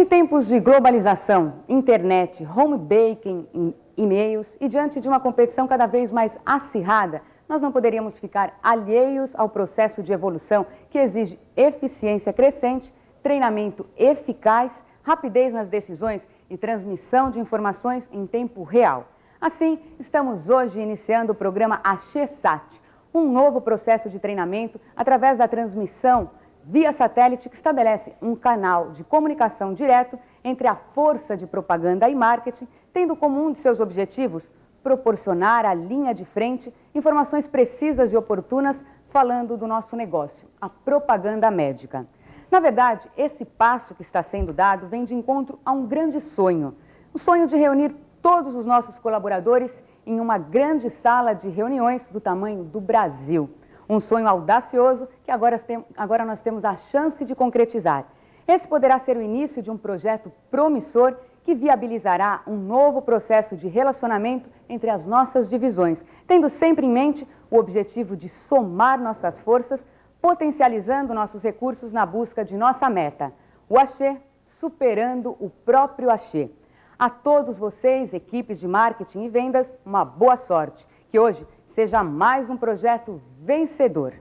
Em tempos de globalização, internet, home banking, e-mails e diante de uma competição cada vez mais acirrada, nós não poderíamos ficar alheios ao processo de evolução que exige eficiência crescente, treinamento eficaz, rapidez nas decisões e transmissão de informações em tempo real. Assim, estamos hoje iniciando o programa AXESAT, um novo processo de treinamento através da transmissão via satélite que estabelece um canal de comunicação direto entre a força de propaganda e marketing, tendo como um de seus objetivos proporcionar à linha de frente informações precisas e oportunas falando do nosso negócio, a propaganda médica. Na verdade, esse passo que está sendo dado vem de encontro a um grande sonho, o sonho de reunir todos os nossos colaboradores em uma grande sala de reuniões do tamanho do Brasil. Um sonho audacioso que agora nós temos a chance de concretizar. Esse poderá ser o início de um projeto promissor que viabilizará um novo processo de relacionamento entre as nossas divisões, tendo sempre em mente o objetivo de somar nossas forças, potencializando nossos recursos na busca de nossa meta, o Axê superando o próprio Axê. A todos vocês, equipes de marketing e vendas, uma boa sorte. Que hoje seja mais um projeto vencedor.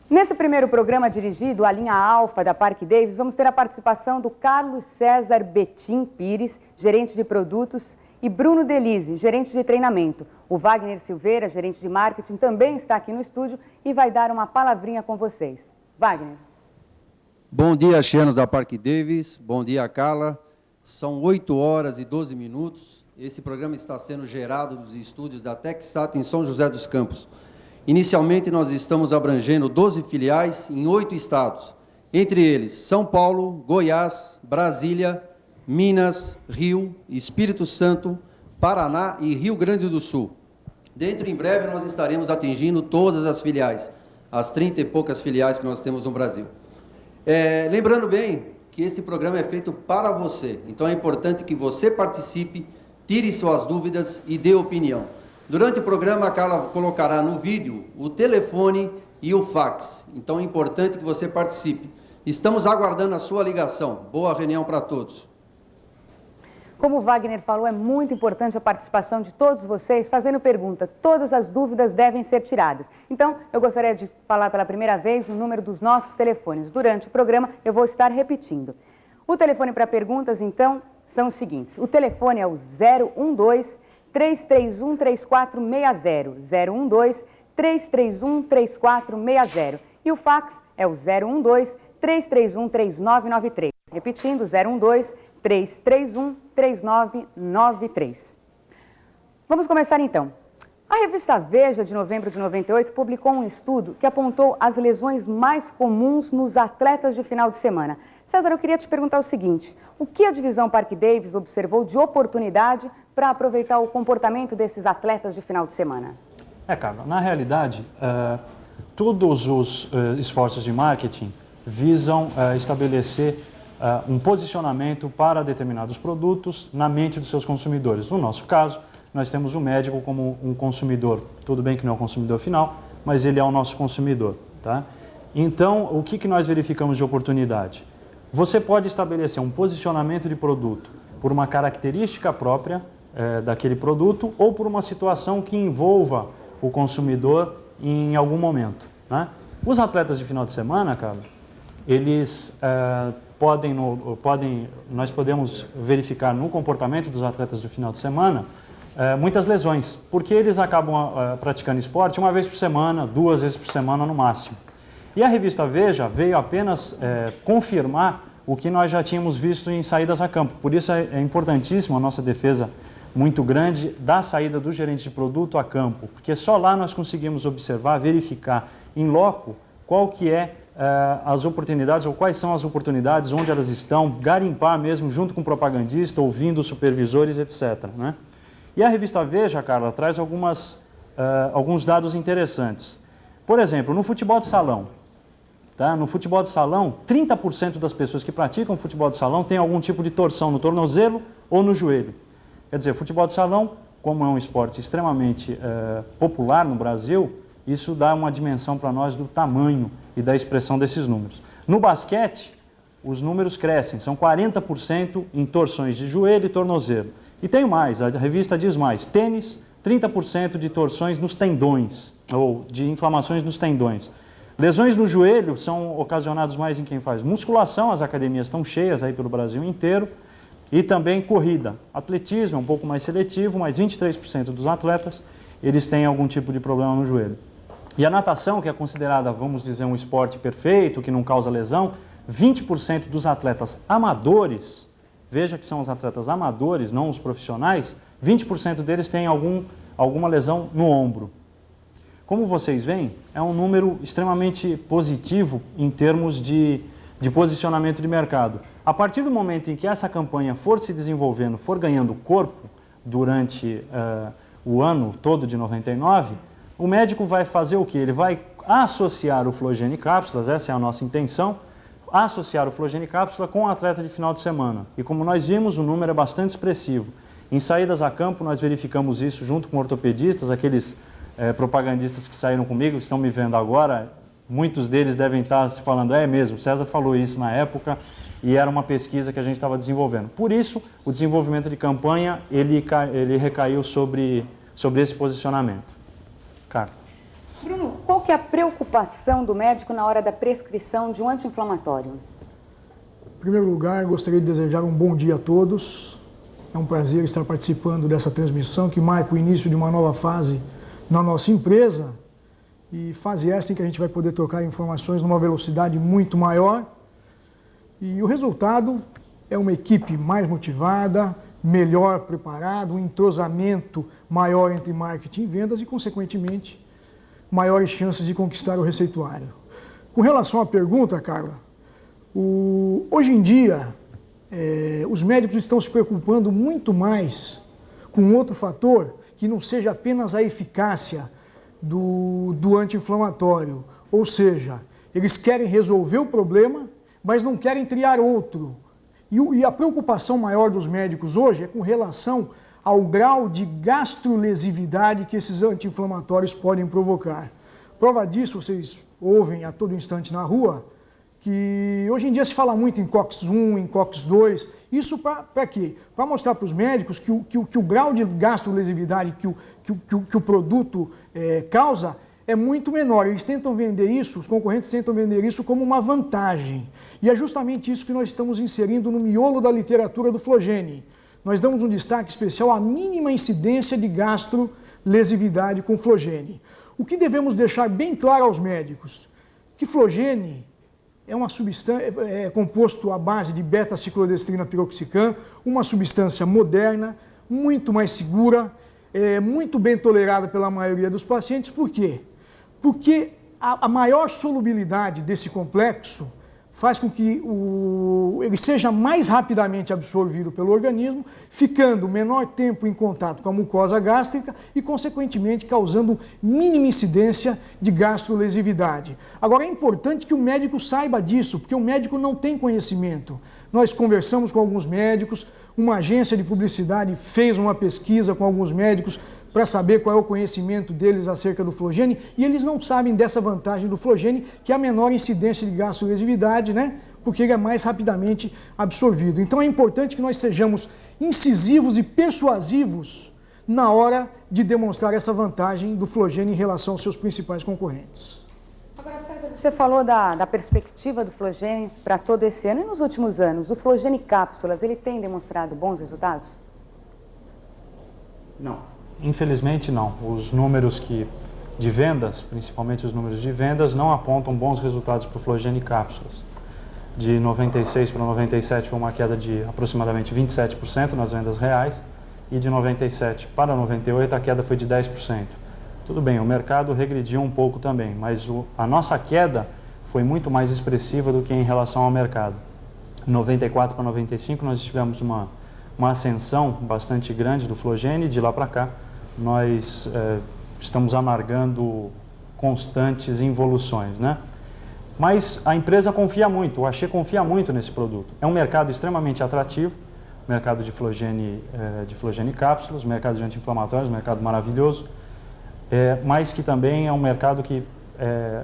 Nesse primeiro programa dirigido à linha Alfa da Parque Davis, vamos ter a participação do Carlos César Betim Pires, gerente de produtos, e Bruno Delise, gerente de treinamento. O Wagner Silveira, gerente de marketing, também está aqui no estúdio e vai dar uma palavrinha com vocês. Wagner. Bom dia, axianos da Parque Davis. Bom dia, Carla. São 8 horas e 12 minutos. Esse programa está sendo gerado dos estúdios da TechSat em São José dos Campos. Inicialmente, nós estamos abrangendo 12 filiais em 8 estados, entre eles São Paulo, Goiás, Brasília, Minas, Rio, Espírito Santo, Paraná e Rio Grande do Sul. Dentro em breve, nós estaremos atingindo todas as filiais, as 30 e poucas filiais que nós temos no Brasil. Lembrando bem que esse programa é feito para você, então é importante que você participe, tire suas dúvidas e dê opinião. Durante o programa, a Carla colocará no vídeo o telefone e o fax, então é importante que você participe. Estamos aguardando a sua ligação. Boa reunião para todos. Como o Wagner falou, é muito importante a participação de todos vocês fazendo pergunta. Todas as dúvidas devem ser tiradas. Então, eu gostaria de falar pela primeira vez o número dos nossos telefones. Durante o programa, eu vou estar repetindo. O telefone para perguntas, então, são os seguintes. O telefone é o 012-331-3460. 012-331-3460. E o fax é o 012-331-3993. Repetindo, 012-331-3993. Vamos começar então. A revista Veja, de novembro de 98, publicou um estudo que apontou as lesões mais comuns nos atletas de final de semana. César, eu queria te perguntar o seguinte, o que a divisão Parque Davis observou de oportunidade para aproveitar o comportamento desses atletas de final de semana? Carla, na realidade, todos os esforços de marketing visam estabelecer um posicionamento para determinados produtos na mente dos seus consumidores. No nosso caso, nós temos o médico como um consumidor. Tudo bem que não é o consumidor final, mas ele é o nosso consumidor. Tá? Então, o que nós verificamos de oportunidade? Você pode estabelecer um posicionamento de produto por uma característica própria daquele produto ou por uma situação que envolva o consumidor em algum momento. Né? Os atletas de final de semana, cara, eles nós podemos verificar no comportamento dos atletas do final de semana muitas lesões, porque eles acabam praticando esporte uma vez por semana, 2 vezes por semana no máximo. E a revista Veja veio apenas confirmar o que nós já tínhamos visto em saídas a campo. Por isso é importantíssimo a nossa defesa muito grande da saída do gerente de produto a campo, porque só lá nós conseguimos observar, verificar em loco qual que é as oportunidades, ou quais são as oportunidades, onde elas estão, garimpar mesmo junto com o propagandista, ouvindo os supervisores, etc. Né? E a revista Veja, Carla, traz alguns dados interessantes. Por exemplo, no futebol de salão, tá? No futebol de salão, 30% das pessoas que praticam futebol de salão têm algum tipo de torção no tornozelo ou no joelho. Quer dizer, futebol de salão, como é um esporte extremamente popular no Brasil, Isso dá uma dimensão para nós do tamanho e da expressão desses números. No basquete, os números crescem, são 40% em torções de joelho e tornozelo. E tem mais, a revista diz mais, tênis, 30% de torções nos tendões, ou de inflamações nos tendões. Lesões no joelho são ocasionadas mais em quem faz musculação, as academias estão cheias aí pelo Brasil inteiro, e também corrida. Atletismo é um pouco mais seletivo, mas 23% dos atletas, eles têm algum tipo de problema no joelho. E a natação, que é considerada, vamos dizer, um esporte perfeito, que não causa lesão, 20% dos atletas amadores, veja que são os atletas amadores, não os profissionais, 20% deles têm alguma lesão no ombro. Como vocês veem, é um número extremamente positivo em termos de posicionamento de mercado. A partir do momento em que essa campanha for se desenvolvendo, for ganhando corpo durante o ano todo de 99, o médico vai fazer o quê? Ele vai associar o Flogene Cápsulas, essa é a nossa intenção, associar o Flogene Cápsula com o atleta de final de semana. E como nós vimos, o número é bastante expressivo. Em saídas a campo, nós verificamos isso junto com ortopedistas, aqueles propagandistas que saíram comigo, que estão me vendo agora, muitos deles devem estar se falando, é mesmo, o César falou isso na época e era uma pesquisa que a gente estava desenvolvendo. Por isso, o desenvolvimento de campanha, ele recaiu sobre esse posicionamento. Carlos. Bruno, qual que é a preocupação do médico na hora da prescrição de um anti-inflamatório? Em primeiro lugar, gostaria de desejar um bom dia a todos. É um prazer estar participando dessa transmissão que marca o início de uma nova fase na nossa empresa. E fase essa em que a gente vai poder trocar informações numa velocidade muito maior. E o resultado é uma equipe mais motivada, melhor preparada, um entrosamento maior entre marketing e vendas e, consequentemente, maiores chances de conquistar o receituário. Com relação à pergunta, Carla, hoje em dia, os médicos estão se preocupando muito mais com outro fator que não seja apenas a eficácia do anti-inflamatório. Ou seja, eles querem resolver o problema, mas não querem criar outro. E a preocupação maior dos médicos hoje é com relação ao grau de gastrolesividade que esses anti-inflamatórios podem provocar. Prova disso, vocês ouvem a todo instante na rua, que hoje em dia se fala muito em COX-1, em COX-2. Isso para quê? Para mostrar para os médicos que o grau de gastrolesividade que o produto causa é muito menor. Eles tentam vender isso, os concorrentes tentam vender isso como uma vantagem. E é justamente isso que nós estamos inserindo no miolo da literatura do Flogene. Nós damos um destaque especial à mínima incidência de gastrolesividade com Flogene. O que devemos deixar bem claro aos médicos? Que Flogene é uma substância, composto à base de beta-ciclodestrina piroxicam, uma substância moderna, muito mais segura, muito bem tolerada pela maioria dos pacientes. Por quê? Porque a maior solubilidade desse complexo faz com que ele seja mais rapidamente absorvido pelo organismo, ficando menor tempo em contato com a mucosa gástrica e, consequentemente, causando mínima incidência de gastrolesividade. Agora, é importante que o médico saiba disso, porque o médico não tem conhecimento. Nós conversamos com alguns médicos, uma agência de publicidade fez uma pesquisa com alguns médicos para saber qual é o conhecimento deles acerca do Flogene, e eles não sabem dessa vantagem do Flogene, que é a menor incidência de gastrolesividade, né? Porque ele é mais rapidamente absorvido. Então é importante que nós sejamos incisivos e persuasivos na hora de demonstrar essa vantagem do Flogene em relação aos seus principais concorrentes. Agora, César, você falou da perspectiva do Flogene para todo esse ano e nos últimos anos. O Flogene Cápsulas, ele tem demonstrado bons resultados? Não. Infelizmente não. Os números de vendas, principalmente os números de vendas, não apontam bons resultados para o Flogene Cápsulas. De 96 para 97 foi uma queda de aproximadamente 27% nas vendas reais e de 97 para 98 a queda foi de 10%. Tudo bem, o mercado regrediu um pouco também, mas a nossa queda foi muito mais expressiva do que em relação ao mercado. De 94 para 95 nós tivemos uma ascensão bastante grande do Flogene, de lá para cá nós estamos amargando constantes involuções, né? Mas a empresa confia muito, o Axê confia muito nesse produto. É um mercado extremamente atrativo, mercado de Flogene cápsulas, mercado de anti-inflamatórios, mercado maravilhoso. mas que também é um mercado que é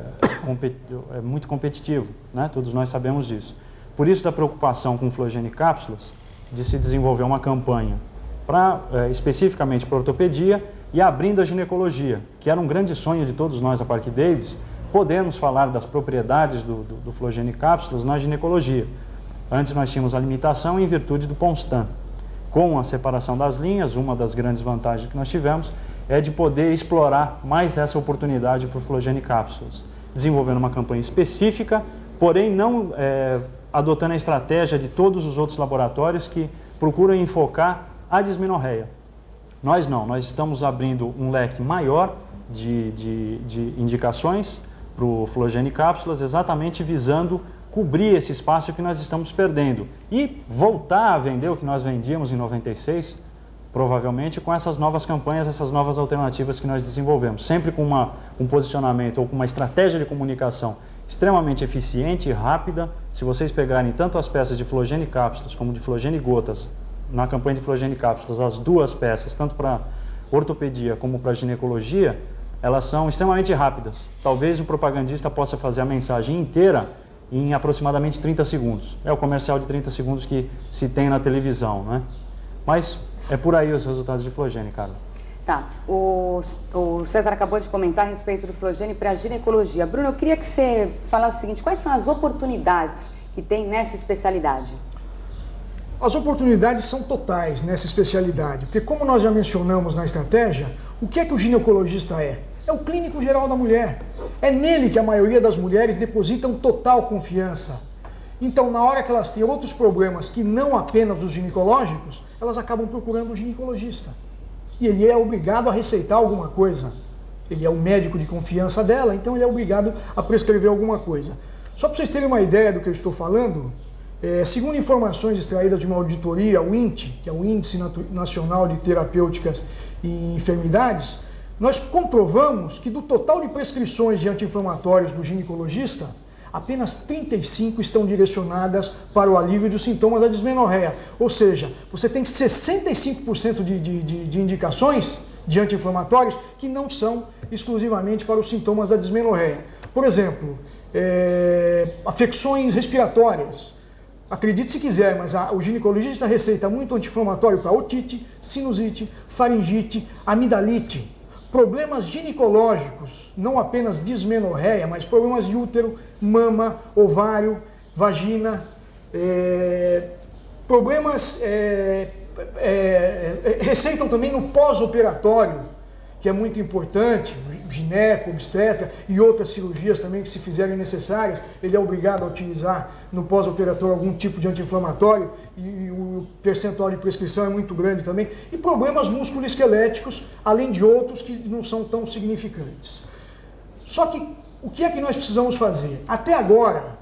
muito competitivo, né? Todos nós sabemos disso. Por isso da preocupação com o Flogene Cápsulas, de se desenvolver uma campanha especificamente para ortopedia e abrindo a ginecologia, que era um grande sonho de todos nós, a Parque Davis, podermos falar das propriedades do Flogene Cápsulas na ginecologia. Antes nós tínhamos a limitação em virtude do Ponstan. Com a separação das linhas, uma das grandes vantagens que nós tivemos é de poder explorar mais essa oportunidade para o Flogene Cápsulas, desenvolvendo uma campanha específica, porém não adotando a estratégia de todos os outros laboratórios que procuram enfocar a dismenorreia. Nós não, nós estamos abrindo um leque maior de indicações para o Flogene Cápsulas, exatamente visando cobrir esse espaço que nós estamos perdendo e voltar a vender o que nós vendíamos em 96, provavelmente com essas novas campanhas, essas novas alternativas que nós desenvolvemos, sempre com um posicionamento ou com uma estratégia de comunicação extremamente eficiente e rápida. Se vocês pegarem tanto as peças de Flogene Cápsulas como de Flogene Gotas, na campanha de Flogene Cápsulas, as duas peças, tanto para ortopedia como para ginecologia, elas são extremamente rápidas. Talvez o propagandista possa fazer a mensagem inteira em aproximadamente 30 segundos. É o comercial de 30 segundos que se tem na televisão, né? Mas é por aí os resultados de Flogene, Carla. Tá, o César acabou de comentar a respeito do Flogene para a ginecologia. Bruno, eu queria que você falasse o seguinte, quais são as oportunidades que tem nessa especialidade? As oportunidades são totais nessa especialidade, porque como nós já mencionamos na estratégia, o que é que o ginecologista é? É o clínico geral da mulher. É nele que a maioria das mulheres depositam total confiança. Então, na hora que elas têm outros problemas que não apenas os ginecológicos, elas acabam procurando o ginecologista. E ele é obrigado a receitar alguma coisa. Ele é o médico de confiança dela, então ele é obrigado a prescrever alguma coisa. Só para vocês terem uma ideia do que eu estou falando, segundo informações extraídas de uma auditoria, o INTE, que é o Índice Nacional de Terapêuticas e Enfermidades, nós comprovamos que do total de prescrições de anti-inflamatórios do ginecologista, apenas 35 estão direcionadas para o alívio dos sintomas da dismenorreia. Ou seja, você tem 65% de indicações de anti-inflamatórios que não são exclusivamente para os sintomas da dismenorreia. Por exemplo, afecções respiratórias. Acredite se quiser, mas o ginecologista receita muito anti-inflamatório para otite, sinusite, faringite, amidalite. Problemas ginecológicos, não apenas dismenorreia, mas problemas de útero, mama, ovário, vagina, receitam também no pós-operatório, que é muito importante, gineco, obstetra e outras cirurgias também que se fizerem necessárias, ele é obrigado a utilizar no pós-operatório algum tipo de anti-inflamatório e o percentual de prescrição é muito grande também. E problemas musculoesqueléticos, além de outros que não são tão significantes. Só que o que é que nós precisamos fazer? Até agora,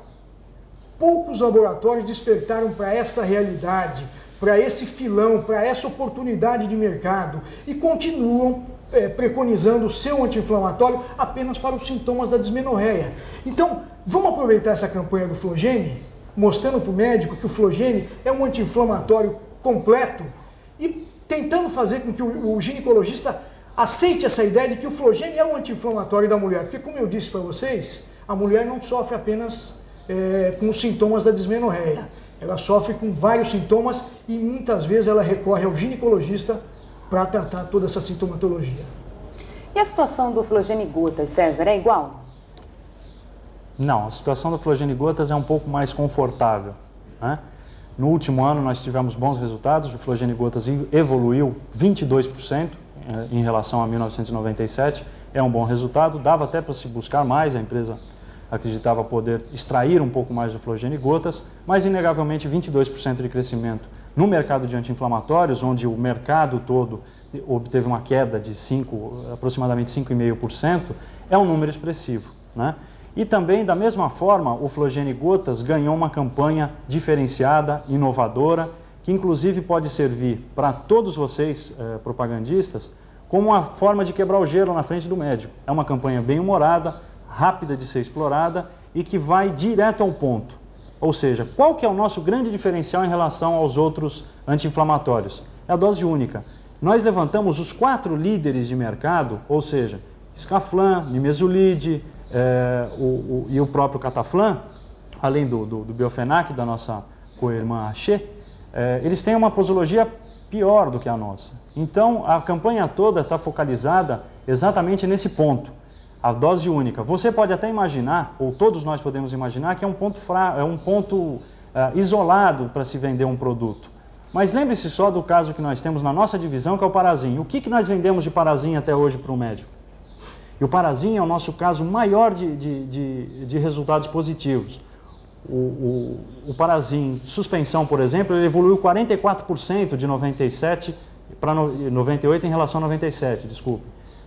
poucos laboratórios despertaram para essa realidade, para esse filão, para essa oportunidade de mercado e continuam preconizando o seu anti-inflamatório apenas para os sintomas da dismenorreia. Então, vamos aproveitar essa campanha do Flogene, mostrando para o médico que o Flogene é um anti-inflamatório completo e tentando fazer com que o ginecologista aceite essa ideia de que o Flogene é um anti-inflamatório da mulher. Porque, como eu disse para vocês, a mulher não sofre apenas com os sintomas da dismenorreia. Ela sofre com vários sintomas e muitas vezes ela recorre ao ginecologista para tratar toda essa sintomatologia. E a situação do Flogene Gotas, César, é igual? Não, a situação do Flogene Gotas é um pouco mais confortável, né? No último ano nós tivemos bons resultados, o Flogene Gotas evoluiu 22% em relação a 1997, é um bom resultado, dava até para se buscar mais, a empresa acreditava poder extrair um pouco mais do Flogene Gotas, mas inegavelmente 22% de crescimento no mercado de anti-inflamatórios, onde o mercado todo obteve uma queda de aproximadamente 5,5%, é um número expressivo, né? E também, da mesma forma, o Flogene Gotas ganhou uma campanha diferenciada, inovadora, que inclusive pode servir para todos vocês, propagandistas, como uma forma de quebrar o gelo na frente do médico. É uma campanha bem humorada, rápida de ser explorada e que vai direto ao ponto. Ou seja, qual que é o nosso grande diferencial em relação aos outros anti-inflamatórios? É a dose única. Nós levantamos os 4 líderes de mercado, ou seja, Scaflan, Nimesulide e o próprio Cataflan, além do Biofenac, da nossa co-irmã Axê, eles têm uma posologia pior do que a nossa. Então, a campanha toda está focalizada exatamente nesse ponto, a dose única. Você pode até imaginar, ou todos nós podemos imaginar, que é um ponto isolado para se vender um produto. Mas lembre-se só do caso que nós temos na nossa divisão, que é o Parazim. O que nós vendemos de Parazim até hoje para o médico? E o Parazim é o nosso caso maior de resultados positivos. O Parazim suspensão, por exemplo, ele evoluiu 44% de 97 para 98 em relação a 97, desculpe.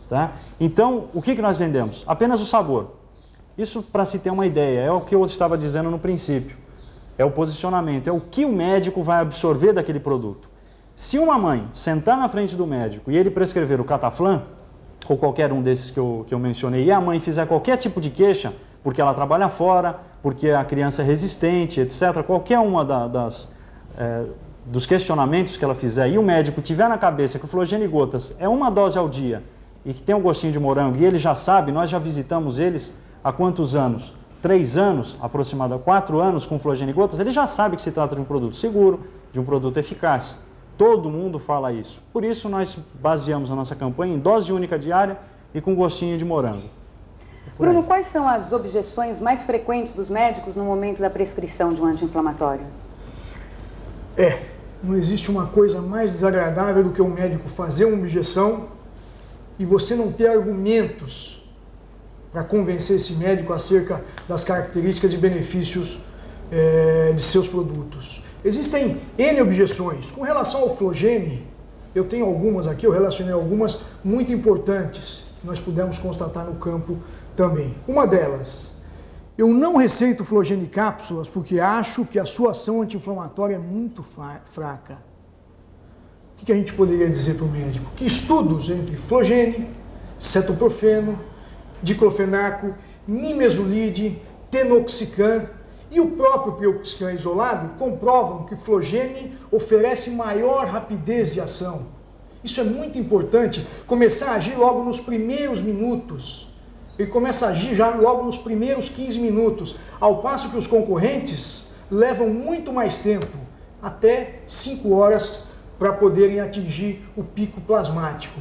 Tá? Então, o que nós vendemos? Apenas o sabor. Isso, para se ter uma ideia, é o que eu estava dizendo no princípio. É o posicionamento, é o que o médico vai absorver daquele produto. Se uma mãe sentar na frente do médico e ele prescrever o Cataflan, ou qualquer um desses que eu mencionei, e a mãe fizer qualquer tipo de queixa, porque ela trabalha fora, porque a criança é resistente, etc., qualquer uma dos questionamentos que ela fizer, e o médico tiver na cabeça que o Flogene Gotas é uma dose ao dia e que tem um gostinho de morango, e ele já sabe, nós já visitamos eles há quantos anos? 3 anos, aproximadamente 4 anos com Flogene Gotas, ele já sabe que se trata de um produto seguro, de um produto eficaz. Todo mundo fala isso. Por isso nós baseamos a nossa campanha em dose única diária e com gostinho de morango. Bruno, quais são as objeções mais frequentes dos médicos no momento da prescrição de um anti-inflamatório? Não existe uma coisa mais desagradável do que o médico fazer uma objeção e você não ter argumentos para convencer esse médico acerca das características e benefícios de seus produtos. Existem N objeções. Com relação ao Flogene, eu tenho algumas aqui, eu relacionei algumas muito importantes que nós pudemos constatar no campo também. Uma delas, eu não receito Flogene cápsulas porque acho que a sua ação anti-inflamatória é muito fraca. O que a gente poderia dizer para o médico? Que estudos entre Flogene, cetoprofeno, diclofenaco, nimesulide, tenoxicam e o próprio pioxicam isolado comprovam que o Flogene oferece maior rapidez de ação. Isso é muito importante, começar a agir logo nos primeiros minutos. Ele começa a agir já logo nos primeiros 15 minutos, ao passo que os concorrentes levam muito mais tempo, até 5 horas, para poderem atingir o pico plasmático.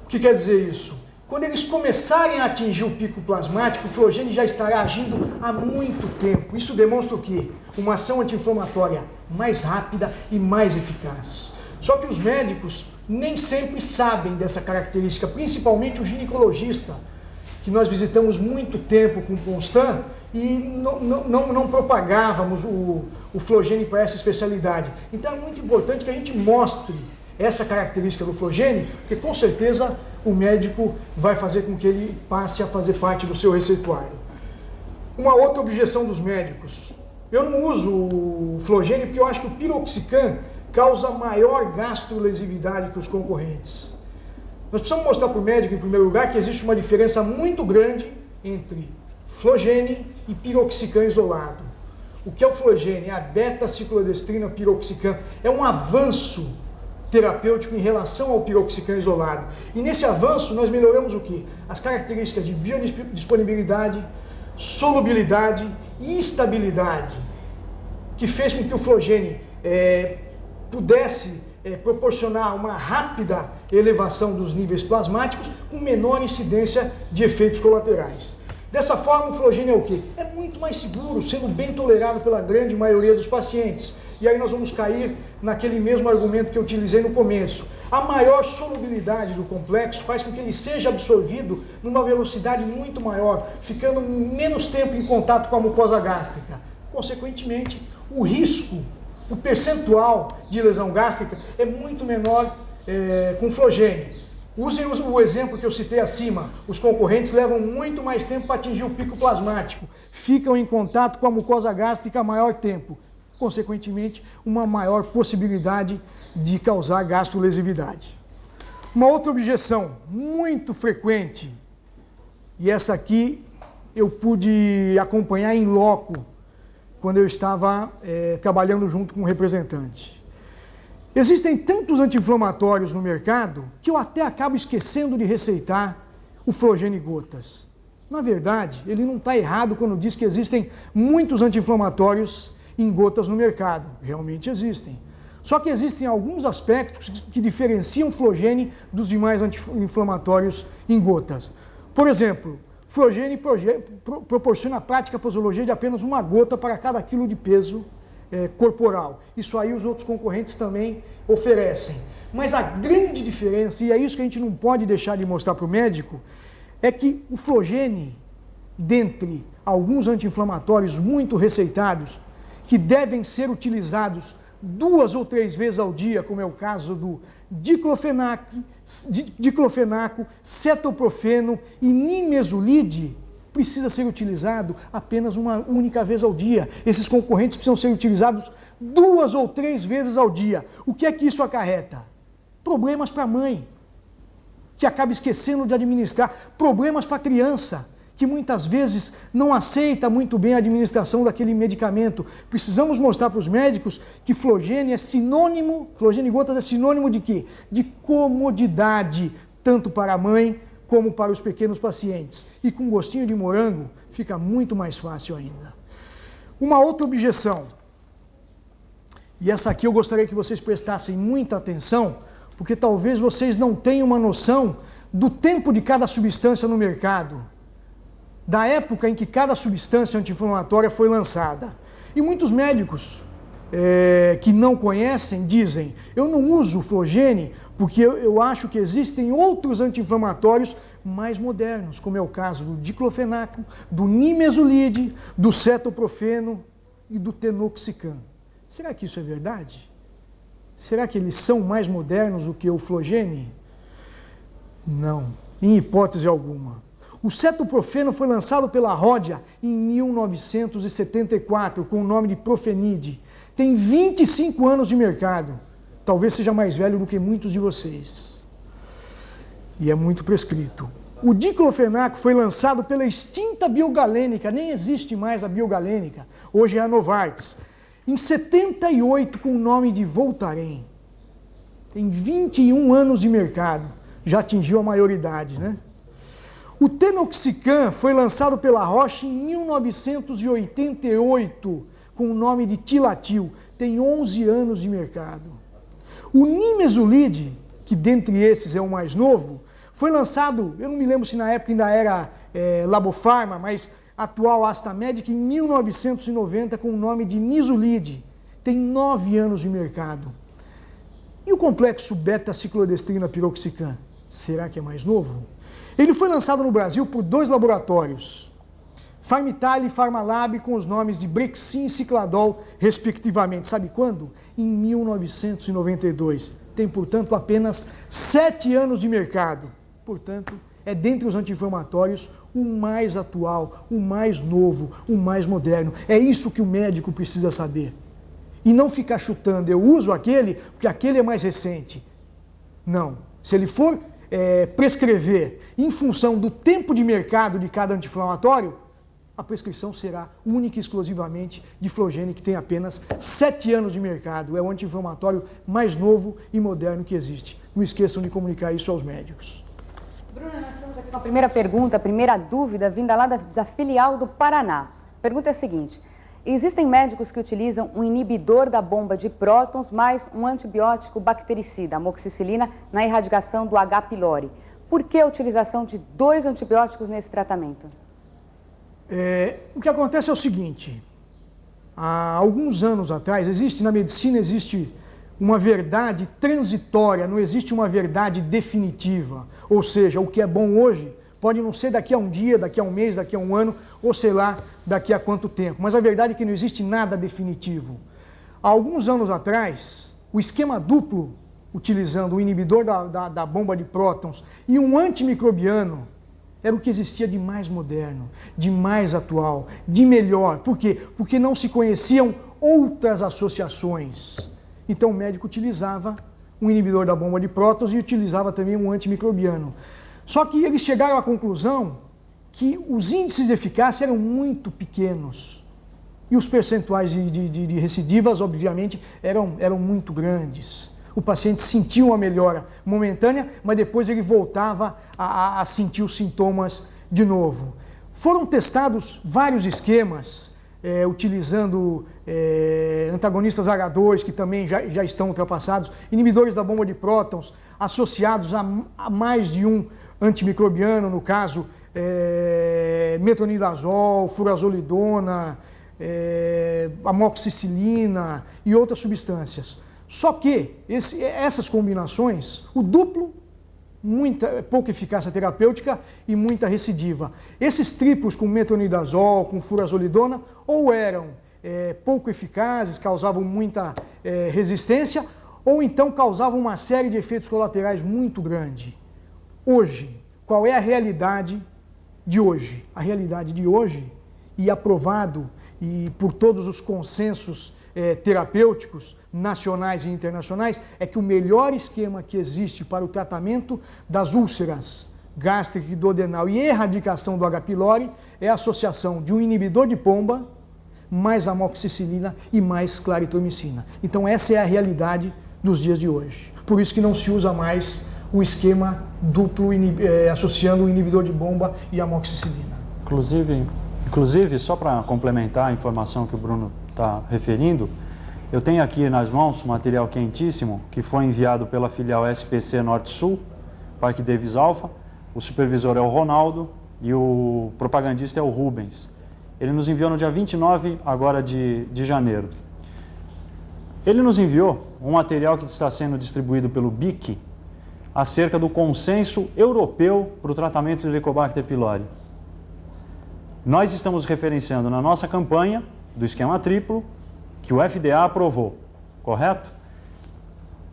O que quer dizer isso? Quando eles começarem a atingir o pico plasmático, o Flogene já estará agindo há muito tempo. Isso demonstra o quê? Uma ação anti-inflamatória mais rápida e mais eficaz. Só que os médicos nem sempre sabem dessa característica, principalmente o ginecologista, que nós visitamos muito tempo com o Constant e não propagávamos o Flogene para essa especialidade. Então é muito importante que a gente mostre essa característica do Flogene, porque com certeza o médico vai fazer com que ele passe a fazer parte do seu receituário. Uma outra objeção dos médicos: eu não uso o Flogene porque eu acho que o piroxicam causa maior gastrolesividade que os concorrentes. Nós precisamos mostrar para o médico, em primeiro lugar, que existe uma diferença muito grande entre Flogene e piroxicam isolado. O que é o Flogene? É a beta-ciclodestrina piroxicam. É um avanço terapêutico em relação ao piroxicam isolado. E nesse avanço nós melhoramos o quê? As características de biodisponibilidade, solubilidade e estabilidade, que fez com que o Flogene pudesse proporcionar uma rápida elevação dos níveis plasmáticos com menor incidência de efeitos colaterais. Dessa forma, o Flogene é o quê? É muito mais seguro, sendo bem tolerado pela grande maioria dos pacientes. E aí nós vamos cair naquele mesmo argumento que eu utilizei no começo. A maior solubilidade do complexo faz com que ele seja absorvido numa velocidade muito maior, ficando menos tempo em contato com a mucosa gástrica. Consequentemente, o risco, o percentual de lesão gástrica é muito menor com Flogene. Usem o exemplo que eu citei acima. Os concorrentes levam muito mais tempo para atingir o pico plasmático. Ficam em contato com a mucosa gástrica maior tempo. Consequentemente, uma maior possibilidade de causar gastrolesividade. Uma outra objeção muito frequente, e essa aqui eu pude acompanhar em loco quando eu estava trabalhando junto com um representante. Existem tantos anti-inflamatórios no mercado que eu até acabo esquecendo de receitar o Flogene Gotas? Na verdade, ele não está errado quando diz que existem muitos anti-inflamatórios em gotas no mercado. Realmente existem. Só que existem alguns aspectos que diferenciam o Flogene dos demais anti-inflamatórios em gotas. Por exemplo, Flogene proporciona a prática posologia de apenas uma gota para cada quilo de peso corporal. Isso aí os outros concorrentes também oferecem. Mas a grande diferença, e é isso que a gente não pode deixar de mostrar para o médico, é que o Flogene, dentre alguns anti-inflamatórios muito receitados, que devem ser utilizados 2 ou 3 vezes ao dia, como é o caso do diclofenaco, cetoprofeno e nimesulide, precisa ser utilizado apenas uma única vez ao dia. Esses concorrentes precisam ser utilizados 2 ou 3 vezes ao dia. O que é que isso acarreta? Problemas para a mãe, que acaba esquecendo de administrar, problemas para a criança, que muitas vezes não aceita muito bem a administração daquele medicamento. Precisamos mostrar para os médicos que Flogene Gotas é sinônimo de quê? De comodidade, tanto para a mãe como para os pequenos pacientes. E com gostinho de morango fica muito mais fácil ainda. Uma outra objeção, e essa aqui eu gostaria que vocês prestassem muita atenção, porque talvez vocês não tenham uma noção do tempo de cada substância no mercado, da época em que cada substância anti-inflamatória foi lançada. E muitos médicos que não conhecem dizem, eu não uso Flogene porque eu acho que existem outros anti-inflamatórios mais modernos, como é o caso do diclofenaco, do nimesulide, do cetoprofeno e do tenoxicam. Será que isso é verdade? Será que eles são mais modernos do que o Flogene? Não, em hipótese alguma. O cetoprofeno foi lançado pela Ródia em 1974 com o nome de Profenide. Tem 25 anos de mercado. Talvez seja mais velho do que muitos de vocês. E é muito prescrito. O diclofenaco foi lançado pela extinta Biogalênica, nem existe mais a Biogalênica, hoje é a Novartis. Em 78 com o nome de Voltaren. Tem 21 anos de mercado, já atingiu a maioridade, né? O tenoxicam foi lançado pela Roche em 1988 com o nome de Tilatil, tem 11 anos de mercado. O nimesulide, que dentre esses é o mais novo, foi lançado, eu não me lembro se na época ainda era Labofarma, mas atual Astamedic, em 1990 com o nome de Nisulide, tem 9 anos de mercado. E o complexo beta-ciclodestrina piroxicam, será que é mais novo? Ele foi lançado no Brasil por 2 laboratórios, Farmitale e Farmalab, com os nomes de Brexin e Cicladol, respectivamente. Sabe quando? Em 1992. Tem, portanto, apenas 7 anos de mercado. Portanto, é dentre os anti-inflamatórios o mais atual, o mais novo, o mais moderno. É isso que o médico precisa saber. E não ficar chutando, eu uso aquele porque aquele é mais recente. Não. Se ele for prescrever em função do tempo de mercado de cada anti-inflamatório, a prescrição será única e exclusivamente de Flogene, que tem apenas 7 anos de mercado. É o anti-inflamatório mais novo e moderno que existe. Não esqueçam de comunicar isso aos médicos. Bruna, nós temos aqui uma primeira pergunta, a primeira dúvida, vinda lá da filial do Paraná. A pergunta é a seguinte: existem médicos que utilizam um inibidor da bomba de prótons mais um antibiótico bactericida, amoxicilina, na erradicação do H. pylori. Por que a utilização de 2 antibióticos nesse tratamento? O que acontece é o seguinte, há alguns anos atrás, na medicina existe uma verdade transitória, não existe uma verdade definitiva. Ou seja, o que é bom hoje pode não ser daqui a um dia, daqui a um mês, daqui a um ano, ou sei lá, daqui a quanto tempo. Mas a verdade é que não existe nada definitivo. Há alguns anos atrás, o esquema duplo, utilizando o inibidor da bomba de prótons e um antimicrobiano, era o que existia de mais moderno, de mais atual, de melhor. Por quê? Porque não se conheciam outras associações. Então o médico utilizava um inibidor da bomba de prótons e utilizava também um antimicrobiano. Só que eles chegaram à conclusão que os índices de eficácia eram muito pequenos. E os percentuais de recidivas, obviamente, eram muito grandes. o paciente sentia uma melhora momentânea, mas depois ele voltava a sentir os sintomas de novo. Foram testados vários esquemas, utilizando antagonistas H2, que também já estão ultrapassados, inibidores da bomba de prótons, associados a mais de um antimicrobiano, no caso, metronidazol, furazolidona, amoxicilina e outras substâncias. Só que essas combinações, o duplo, pouca eficácia terapêutica e muita recidiva. Esses triplos com metronidazol, com furazolidona, ou eram pouco eficazes, causavam muita resistência, ou então causavam uma série de efeitos colaterais muito grande. Hoje, qual é a realidade de hoje? A realidade de hoje, e aprovado e por todos os consensos terapêuticos nacionais e internacionais, é que o melhor esquema que existe para o tratamento das úlceras gástrica e duodenal e erradicação do H. pylori é a associação de um inibidor de pomba mais amoxicilina e mais claritromicina. Então essa é a realidade dos dias de hoje. Por isso que não se usa mais o esquema duplo associando o inibidor de bomba e amoxicilina. Inclusive, só para complementar a informação que o Bruno está referindo, eu tenho aqui nas mãos um material quentíssimo que foi enviado pela filial SPC Norte-Sul, Parque Davis Alpha. O supervisor é o Ronaldo e o propagandista é o Rubens. Ele nos enviou no dia 29 agora de janeiro. Ele nos enviou um material que está sendo distribuído pelo BIC acerca do consenso europeu para o tratamento de Helicobacter pylori. Nós estamos referenciando na nossa campanha do esquema triplo que o FDA aprovou, correto?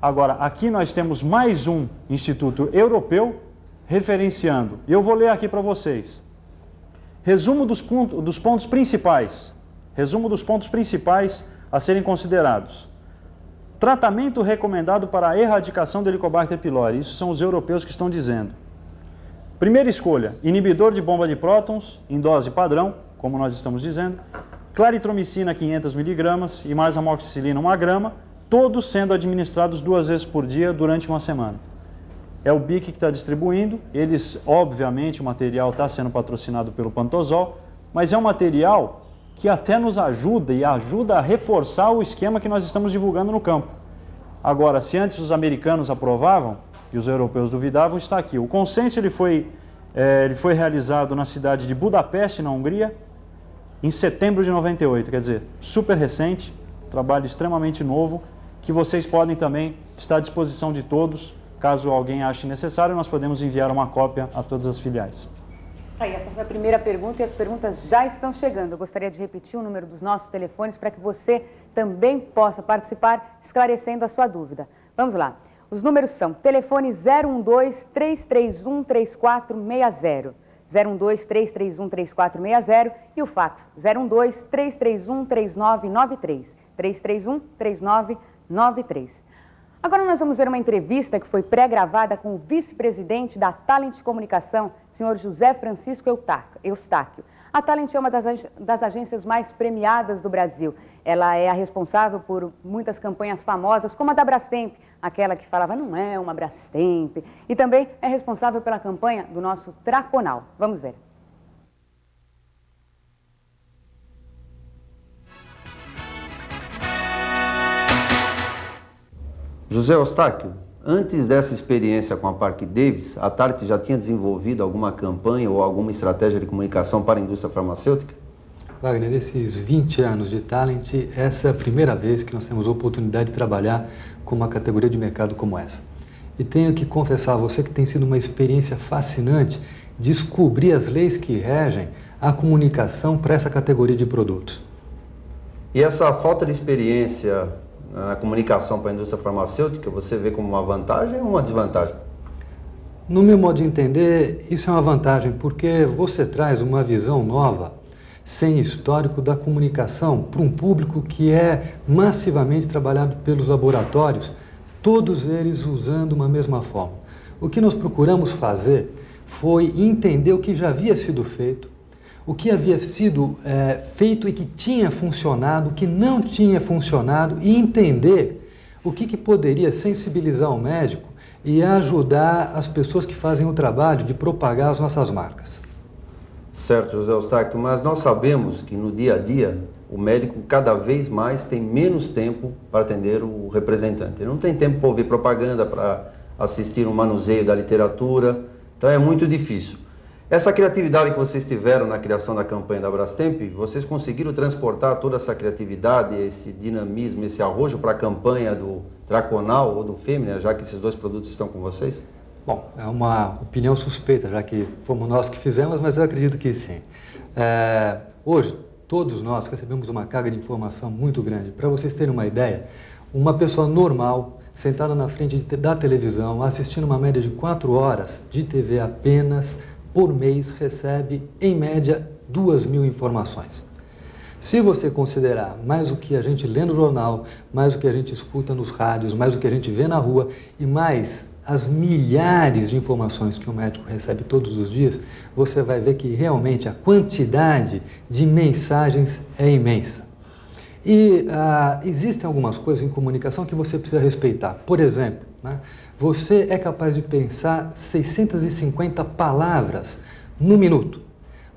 Agora, aqui nós temos mais um instituto europeu referenciando. E eu vou ler aqui para vocês. Resumo dos pontos principais. Resumo dos pontos principais a serem considerados. Tratamento recomendado para a erradicação do Helicobacter pylori. Isso são os europeus que estão dizendo. Primeira escolha, inibidor de bomba de prótons em dose padrão, como nós estamos dizendo. Claritromicina 500 mg e mais amoxicilina 1 grama, todos sendo administrados 2 vezes por dia durante uma semana. É o BIC que está distribuindo, obviamente, o material está sendo patrocinado pelo Pantosol, mas é um material que até nos ajuda e ajuda a reforçar o esquema que nós estamos divulgando no campo. Agora, se antes os americanos aprovavam e os europeus duvidavam, está aqui. O consenso ele foi realizado na cidade de Budapeste, na Hungria, em setembro de 98, quer dizer, super recente, trabalho extremamente novo, que vocês podem também estar à disposição de todos. Caso alguém ache necessário, nós podemos enviar uma cópia a todas as filiais. Tá, essa foi a primeira pergunta e as perguntas já estão chegando. Eu gostaria de repetir o número dos nossos telefones para que você também possa participar, esclarecendo a sua dúvida. Vamos lá. Os números são telefone 012-331-3460, 012-331-3460 e o fax 012-331-3993, 331-3993. Agora nós vamos ver uma entrevista que foi pré-gravada com o vice-presidente da Talent Comunicação, senhor José Francisco Eustáquio. A Talent é uma das agências mais premiadas do Brasil. Ela é a responsável por muitas campanhas famosas, como a da Brastemp, aquela que falava não é uma Brastemp, e também é responsável pela campanha do nosso Traconal. Vamos ver. José Eustáquio, antes dessa experiência com a Parque Davis, a Talent já tinha desenvolvido alguma campanha ou alguma estratégia de comunicação para a indústria farmacêutica? Wagner, nesses 20 anos de Talent, essa é a primeira vez que nós temos a oportunidade de trabalhar com uma categoria de mercado como essa. E tenho que confessar a você que tem sido uma experiência fascinante descobrir as leis que regem a comunicação para essa categoria de produtos. E essa falta de experiência na comunicação para a indústria farmacêutica, você vê como uma vantagem ou uma desvantagem? No meu modo de entender, isso é uma vantagem, porque você traz uma visão nova, sem histórico da comunicação, para um público que é massivamente trabalhado pelos laboratórios, todos eles usando uma mesma forma. O que nós procuramos fazer foi entender o que já havia sido feito, o que havia sido feito e que tinha funcionado, o que não tinha funcionado, e entender o que poderia sensibilizar o médico e ajudar as pessoas que fazem o trabalho de propagar as nossas marcas. Certo, José Eustáquio, mas nós sabemos que no dia a dia o médico cada vez mais tem menos tempo para atender o representante. Ele não tem tempo para ouvir propaganda, para assistir um manuseio da literatura, então é muito difícil. Essa criatividade que vocês tiveram na criação da campanha da Brastemp, vocês conseguiram transportar toda essa criatividade, esse dinamismo, esse arrojo para a campanha do Traconal ou do Fêmea, já que esses dois produtos estão com vocês? Bom, é uma opinião suspeita, já que fomos nós que fizemos, mas eu acredito que sim. Hoje, todos nós recebemos uma carga de informação muito grande. Para vocês terem uma ideia, uma pessoa normal, sentada na frente da televisão, assistindo uma média de 4 horas de TV apenas, por mês recebe, em média, 2.000 informações. Se você considerar mais o que a gente lê no jornal, mais o que a gente escuta nos rádios, mais o que a gente vê na rua e mais as milhares de informações que o médico recebe todos os dias, você vai ver que realmente a quantidade de mensagens é imensa. E existem algumas coisas em comunicação que você precisa respeitar. Por exemplo, né, você é capaz de pensar 650 palavras no minuto,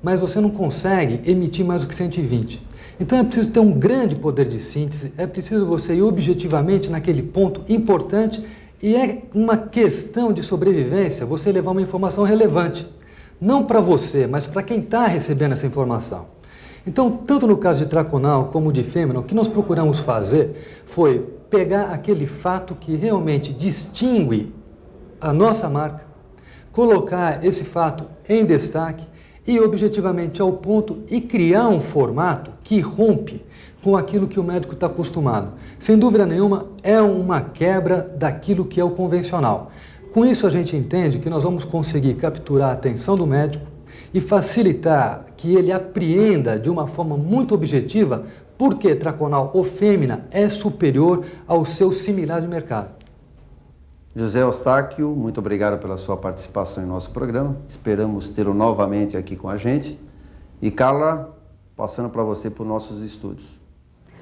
mas você não consegue emitir mais do que 120. Então é preciso ter um grande poder de síntese, é preciso você ir objetivamente naquele ponto importante e é uma questão de sobrevivência você levar uma informação relevante. Não para você, mas para quem está recebendo essa informação. Então, tanto no caso de Traconal como de Fêmea, o que nós procuramos fazer foi pegar aquele fato que realmente distingue a nossa marca, colocar esse fato em destaque e objetivamente ao ponto e criar um formato que rompe com aquilo que o médico está acostumado. Sem dúvida nenhuma, é uma quebra daquilo que é o convencional. Com isso, a gente entende que nós vamos conseguir capturar a atenção do médico e facilitar que ele apreenda de uma forma muito objetiva por que Traconal ou Fêmea é superior ao seu similar de mercado. José Eustáquio, muito obrigado pela sua participação em nosso programa. Esperamos tê-lo novamente aqui com a gente. E Carla, passando para você para os nossos estúdios.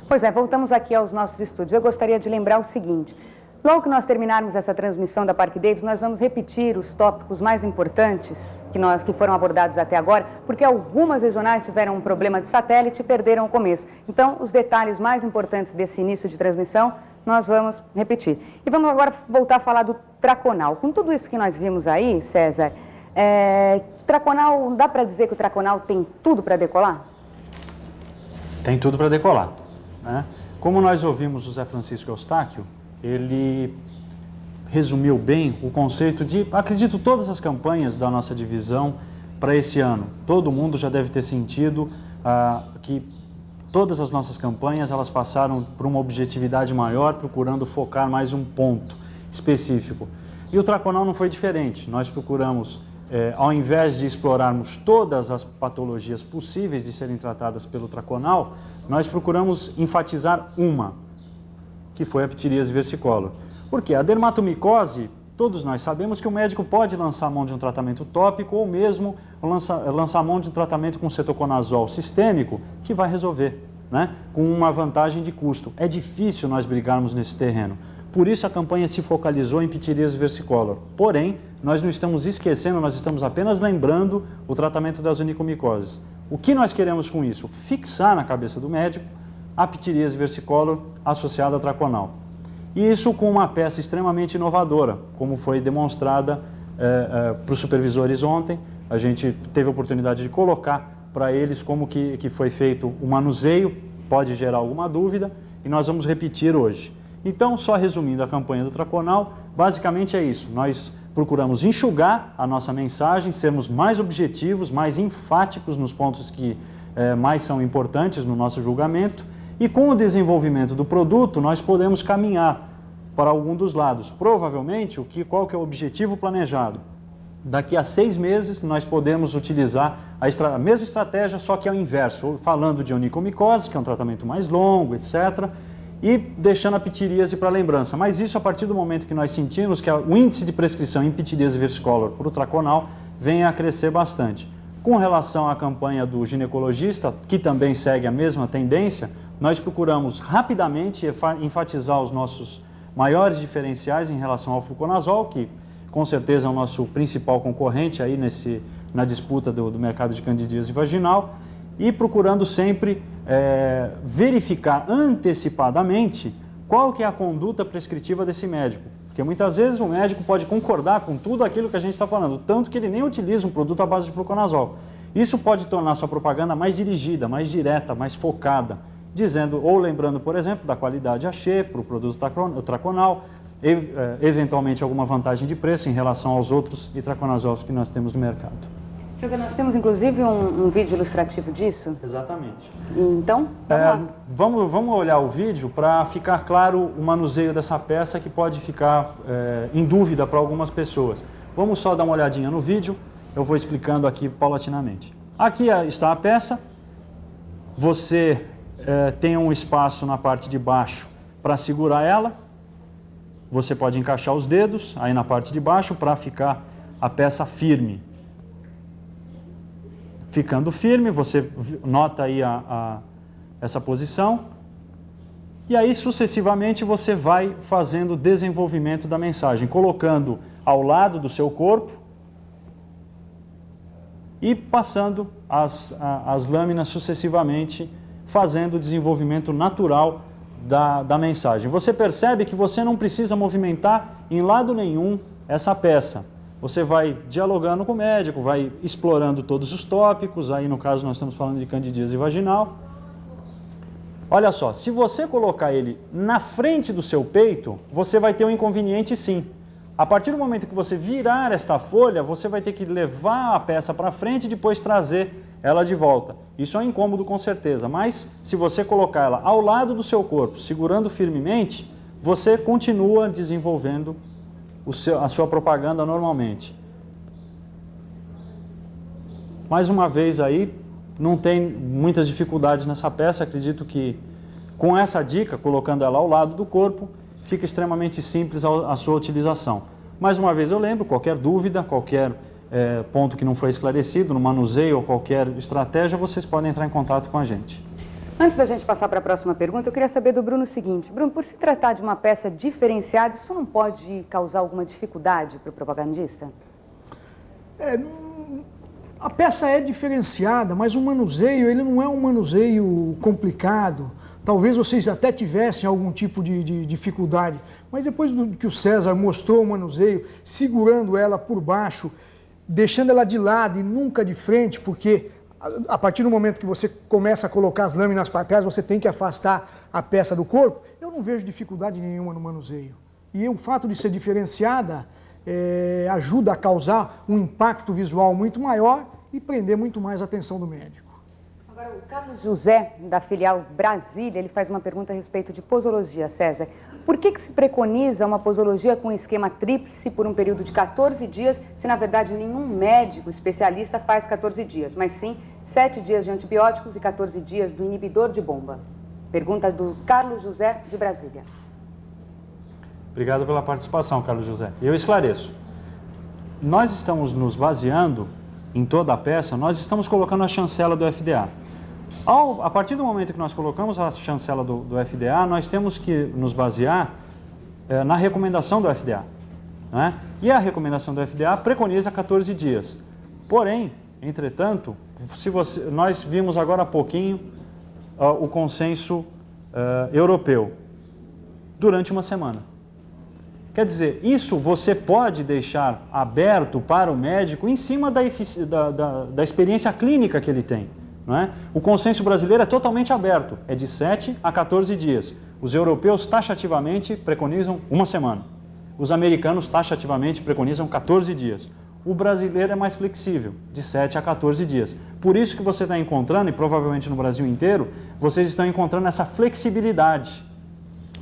Pois é, voltamos aqui aos nossos estúdios. Eu gostaria de lembrar o seguinte: logo que nós terminarmos essa transmissão da Parque Davis, nós vamos repetir os tópicos mais importantes que foram abordados até agora, porque algumas regionais tiveram um problema de satélite e perderam o começo. Então, os detalhes mais importantes desse início de transmissão, nós vamos repetir. E vamos agora voltar a falar do Traconal. Com tudo isso que nós vimos aí, César, Traconal, dá para dizer que o Traconal tem tudo para decolar? Tem tudo para decolar, né? Como nós ouvimos o José Francisco Eustáquio, ele resumiu bem o conceito de, acredito, todas as campanhas da nossa divisão para esse ano. Todo mundo já deve ter sentido que todas as nossas campanhas elas passaram por uma objetividade maior, procurando focar mais um ponto específico. E o Traconal não foi diferente. Nós procuramos, ao invés de explorarmos todas as patologias possíveis de serem tratadas pelo Traconal, nós procuramos enfatizar uma, que foi a ptiríase versicolor. Porque a dermatomicose, todos nós sabemos que o médico pode lançar mão de um tratamento tópico ou mesmo lançar mão de um tratamento com cetoconazol sistêmico que vai resolver, né? Com uma vantagem de custo. É difícil nós brigarmos nesse terreno. Por isso a campanha se focalizou em ptiríase versicolor. Porém, nós não estamos esquecendo, nós estamos apenas lembrando o tratamento das onicomicoses. O que nós queremos com isso? Fixar na cabeça do médico a ptiríase versicolor associada ao Traconal. E isso com uma peça extremamente inovadora, como foi demonstrada para os supervisores ontem. A gente teve a oportunidade de colocar para eles como que foi feito o manuseio, pode gerar alguma dúvida, e nós vamos repetir hoje. Então, só resumindo a campanha do Traconal, basicamente é isso. Nós procuramos enxugar a nossa mensagem, sermos mais objetivos, mais enfáticos nos pontos que mais são importantes no nosso julgamento, e com o desenvolvimento do produto, nós podemos caminhar para algum dos lados. Provavelmente, qual que é o objetivo planejado? Daqui a 6 meses, nós podemos utilizar a mesma estratégia, só que ao inverso, falando de onicomicose, que é um tratamento mais longo, etc., e deixando a ptiríase para lembrança. Mas isso a partir do momento que nós sentimos que o índice de prescrição em ptiríase versicolor para o Traconal vem a crescer bastante. Com relação à campanha do ginecologista, que também segue a mesma tendência, nós procuramos rapidamente enfatizar os nossos maiores diferenciais em relação ao fluconazol, que com certeza é o nosso principal concorrente aí na disputa do mercado de candidíase vaginal, e procurando sempre verificar antecipadamente qual que é a conduta prescritiva desse médico. Porque muitas vezes o médico pode concordar com tudo aquilo que a gente está falando, tanto que ele nem utiliza um produto à base de fluconazol. Isso pode tornar sua propaganda mais dirigida, mais direta, mais focada, dizendo ou lembrando, por exemplo, da qualidade AXE para o produto Traconal, eventualmente alguma vantagem de preço em relação aos outros itraconazols que nós temos no mercado. César, nós temos inclusive um vídeo ilustrativo disso? Exatamente. Então, vamos olhar o vídeo para ficar claro o manuseio dessa peça que pode ficar em dúvida para algumas pessoas. Vamos só dar uma olhadinha no vídeo, eu vou explicando aqui paulatinamente. Aqui está a peça, você tem um espaço na parte de baixo para segurar ela, você pode encaixar os dedos aí na parte de baixo para ficar a peça firme. Ficando firme, você nota aí essa posição e aí sucessivamente você vai fazendo o desenvolvimento da mensagem, colocando ao lado do seu corpo e passando as lâminas sucessivamente, fazendo o desenvolvimento natural da mensagem. Você percebe que você não precisa movimentar em lado nenhum essa peça. Você vai dialogando com o médico, vai explorando todos os tópicos, aí no caso nós estamos falando de candidíase vaginal. Olha só, se você colocar ele na frente do seu peito, você vai ter um inconveniente sim. A partir do momento que você virar esta folha, você vai ter que levar a peça para frente e depois trazer ela de volta. Isso é um incômodo com certeza, mas se você colocar ela ao lado do seu corpo, segurando firmemente, você continua desenvolvendo a sua propaganda normalmente. Mais uma vez aí, não tem muitas dificuldades nessa peça, acredito que com essa dica, colocando ela ao lado do corpo, fica extremamente simples a sua utilização. Mais uma vez eu lembro, qualquer dúvida, qualquer ponto que não foi esclarecido, no manuseio ou qualquer estratégia, vocês podem entrar em contato com a gente. Antes da gente passar para a próxima pergunta, eu queria saber do Bruno o seguinte. Bruno, por se tratar de uma peça diferenciada, isso não pode causar alguma dificuldade para o propagandista? A peça é diferenciada, mas o manuseio, ele não é um manuseio complicado. Talvez vocês até tivessem algum tipo de dificuldade, mas depois do que o César mostrou o manuseio, segurando ela por baixo, deixando ela de lado e nunca de frente, porque a partir do momento que você começa a colocar as lâminas para trás, você tem que afastar a peça do corpo, eu não vejo dificuldade nenhuma no manuseio. E o fato de ser diferenciada ajuda a causar um impacto visual muito maior e prender muito mais a atenção do médico. Agora, o Carlos José, da filial Brasília, ele faz uma pergunta a respeito de posologia, César. Por que se preconiza uma posologia com esquema tríplice por um período de 14 dias, se na verdade nenhum médico especialista faz 14 dias, mas sim 7 dias de antibióticos e 14 dias do inibidor de bomba? Pergunta do Carlos José, de Brasília. Obrigado pela participação, Carlos José. Eu esclareço. Nós estamos nos baseando em toda a peça, nós estamos colocando a chancela do FDA. A partir do momento que nós colocamos a chancela do FDA, nós temos que nos basear na recomendação do FDA. Né? E a recomendação do FDA preconiza 14 dias. Porém, entretanto, nós vimos agora há pouquinho o consenso europeu, durante uma semana. Quer dizer, isso você pode deixar aberto para o médico em cima da experiência clínica que ele tem. Não é? O consenso brasileiro é totalmente aberto, é de 7 a 14 dias. Os europeus taxativamente preconizam uma semana. Os americanos taxativamente preconizam 14 dias. O brasileiro é mais flexível, de 7 a 14 dias. Por isso que você está encontrando, e provavelmente no Brasil inteiro, vocês estão encontrando essa flexibilidade.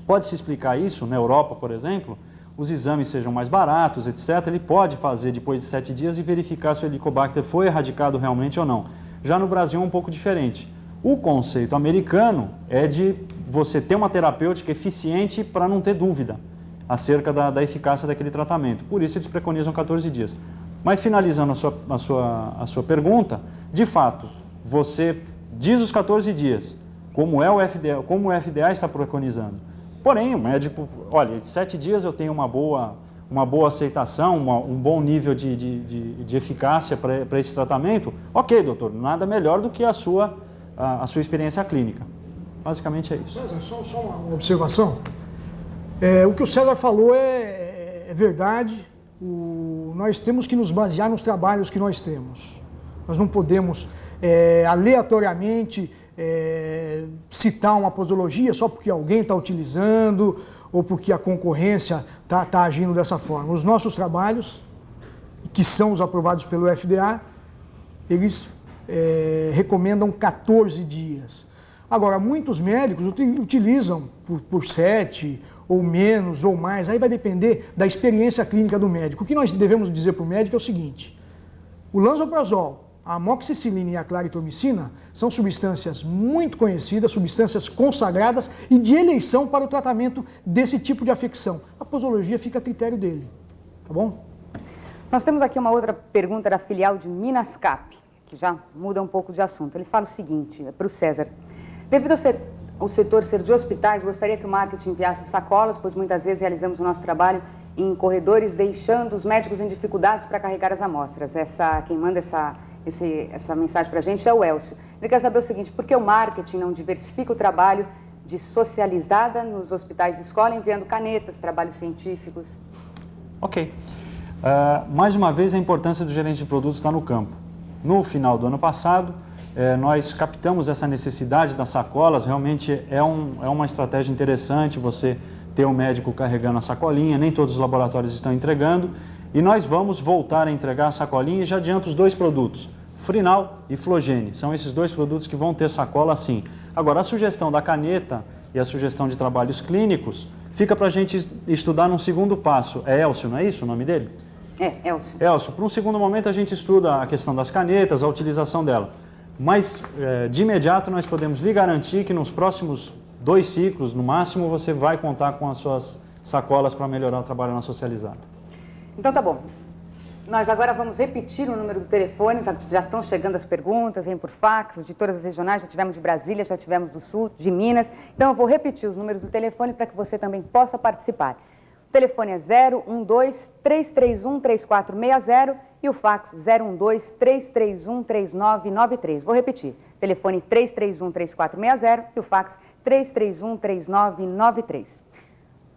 Pode-se explicar isso na Europa, por exemplo? Os exames sejam mais baratos, etc. Ele pode fazer depois de 7 dias e verificar se o Helicobacter foi erradicado realmente ou não. Já no Brasil é um pouco diferente. O conceito americano é de você ter uma terapêutica eficiente para não ter dúvida acerca da eficácia daquele tratamento. Por isso eles preconizam 14 dias. Mas finalizando a sua pergunta, de fato, você diz os 14 dias, como o FDA está preconizando. Porém, o médico, olha, de 7 dias eu tenho uma boa aceitação, um bom nível de eficácia para esse tratamento. Ok, doutor, nada melhor do que a sua experiência clínica. Basicamente é isso. César, só uma observação. O que o César falou é verdade. Nós temos que nos basear nos trabalhos que nós temos. Nós não podemos aleatoriamente citar uma posologia só porque alguém está utilizando ou porque a concorrência está agindo dessa forma. Os nossos trabalhos, que são os aprovados pelo FDA, eles recomendam 14 dias. Agora, muitos médicos utilizam por 7 ou menos ou mais, aí vai depender da experiência clínica do médico. O que nós devemos dizer para o médico é o seguinte: o lansoprazol, a amoxicilina e a claritromicina são substâncias muito conhecidas, substâncias consagradas e de eleição para o tratamento desse tipo de afecção. A posologia fica a critério dele, tá bom? Nós temos aqui uma outra pergunta da filial de Minascap, que já muda um pouco de assunto. Ele fala o seguinte, para o César: devido ao setor ser de hospitais, gostaria que o marketing enviasse sacolas, pois muitas vezes realizamos o nosso trabalho em corredores, deixando os médicos em dificuldades para carregar as amostras. Quem manda essa mensagem para a gente é o Elcio. Ele quer saber o seguinte: por que o marketing não diversifica o trabalho de socializada nos hospitais de escola, enviando canetas, trabalhos científicos? Ok. Mais uma vez, a importância do gerente de produto está no campo. No final do ano passado, nós captamos essa necessidade das sacolas. Realmente é uma estratégia interessante você ter o médico carregando a sacolinha, nem todos os laboratórios estão entregando, e nós vamos voltar a entregar a sacolinha e já adianto os 2 produtos, Frinal e Flogene. São esses 2 produtos que vão ter sacola sim. Agora, a sugestão da caneta e a sugestão de trabalhos clínicos fica para a gente estudar num segundo passo. É Elcio, não é isso o nome dele? Elcio. Elcio, para um segundo momento a gente estuda a questão das canetas, a utilização dela. Mas, de imediato, nós podemos lhe garantir que nos próximos 2 ciclos, no máximo, você vai contar com as suas sacolas para melhorar o trabalho na socializada. Então tá bom. Nós agora vamos repetir o número do telefone, já estão chegando as perguntas, vem por fax, de todas as regionais, já tivemos de Brasília, já tivemos do Sul, de Minas. Então eu vou repetir os números do telefone para que você também possa participar. O telefone é 012-331-3460 e o fax 012-331-3993. Vou repetir, telefone 331-3460 e o fax 331-3993.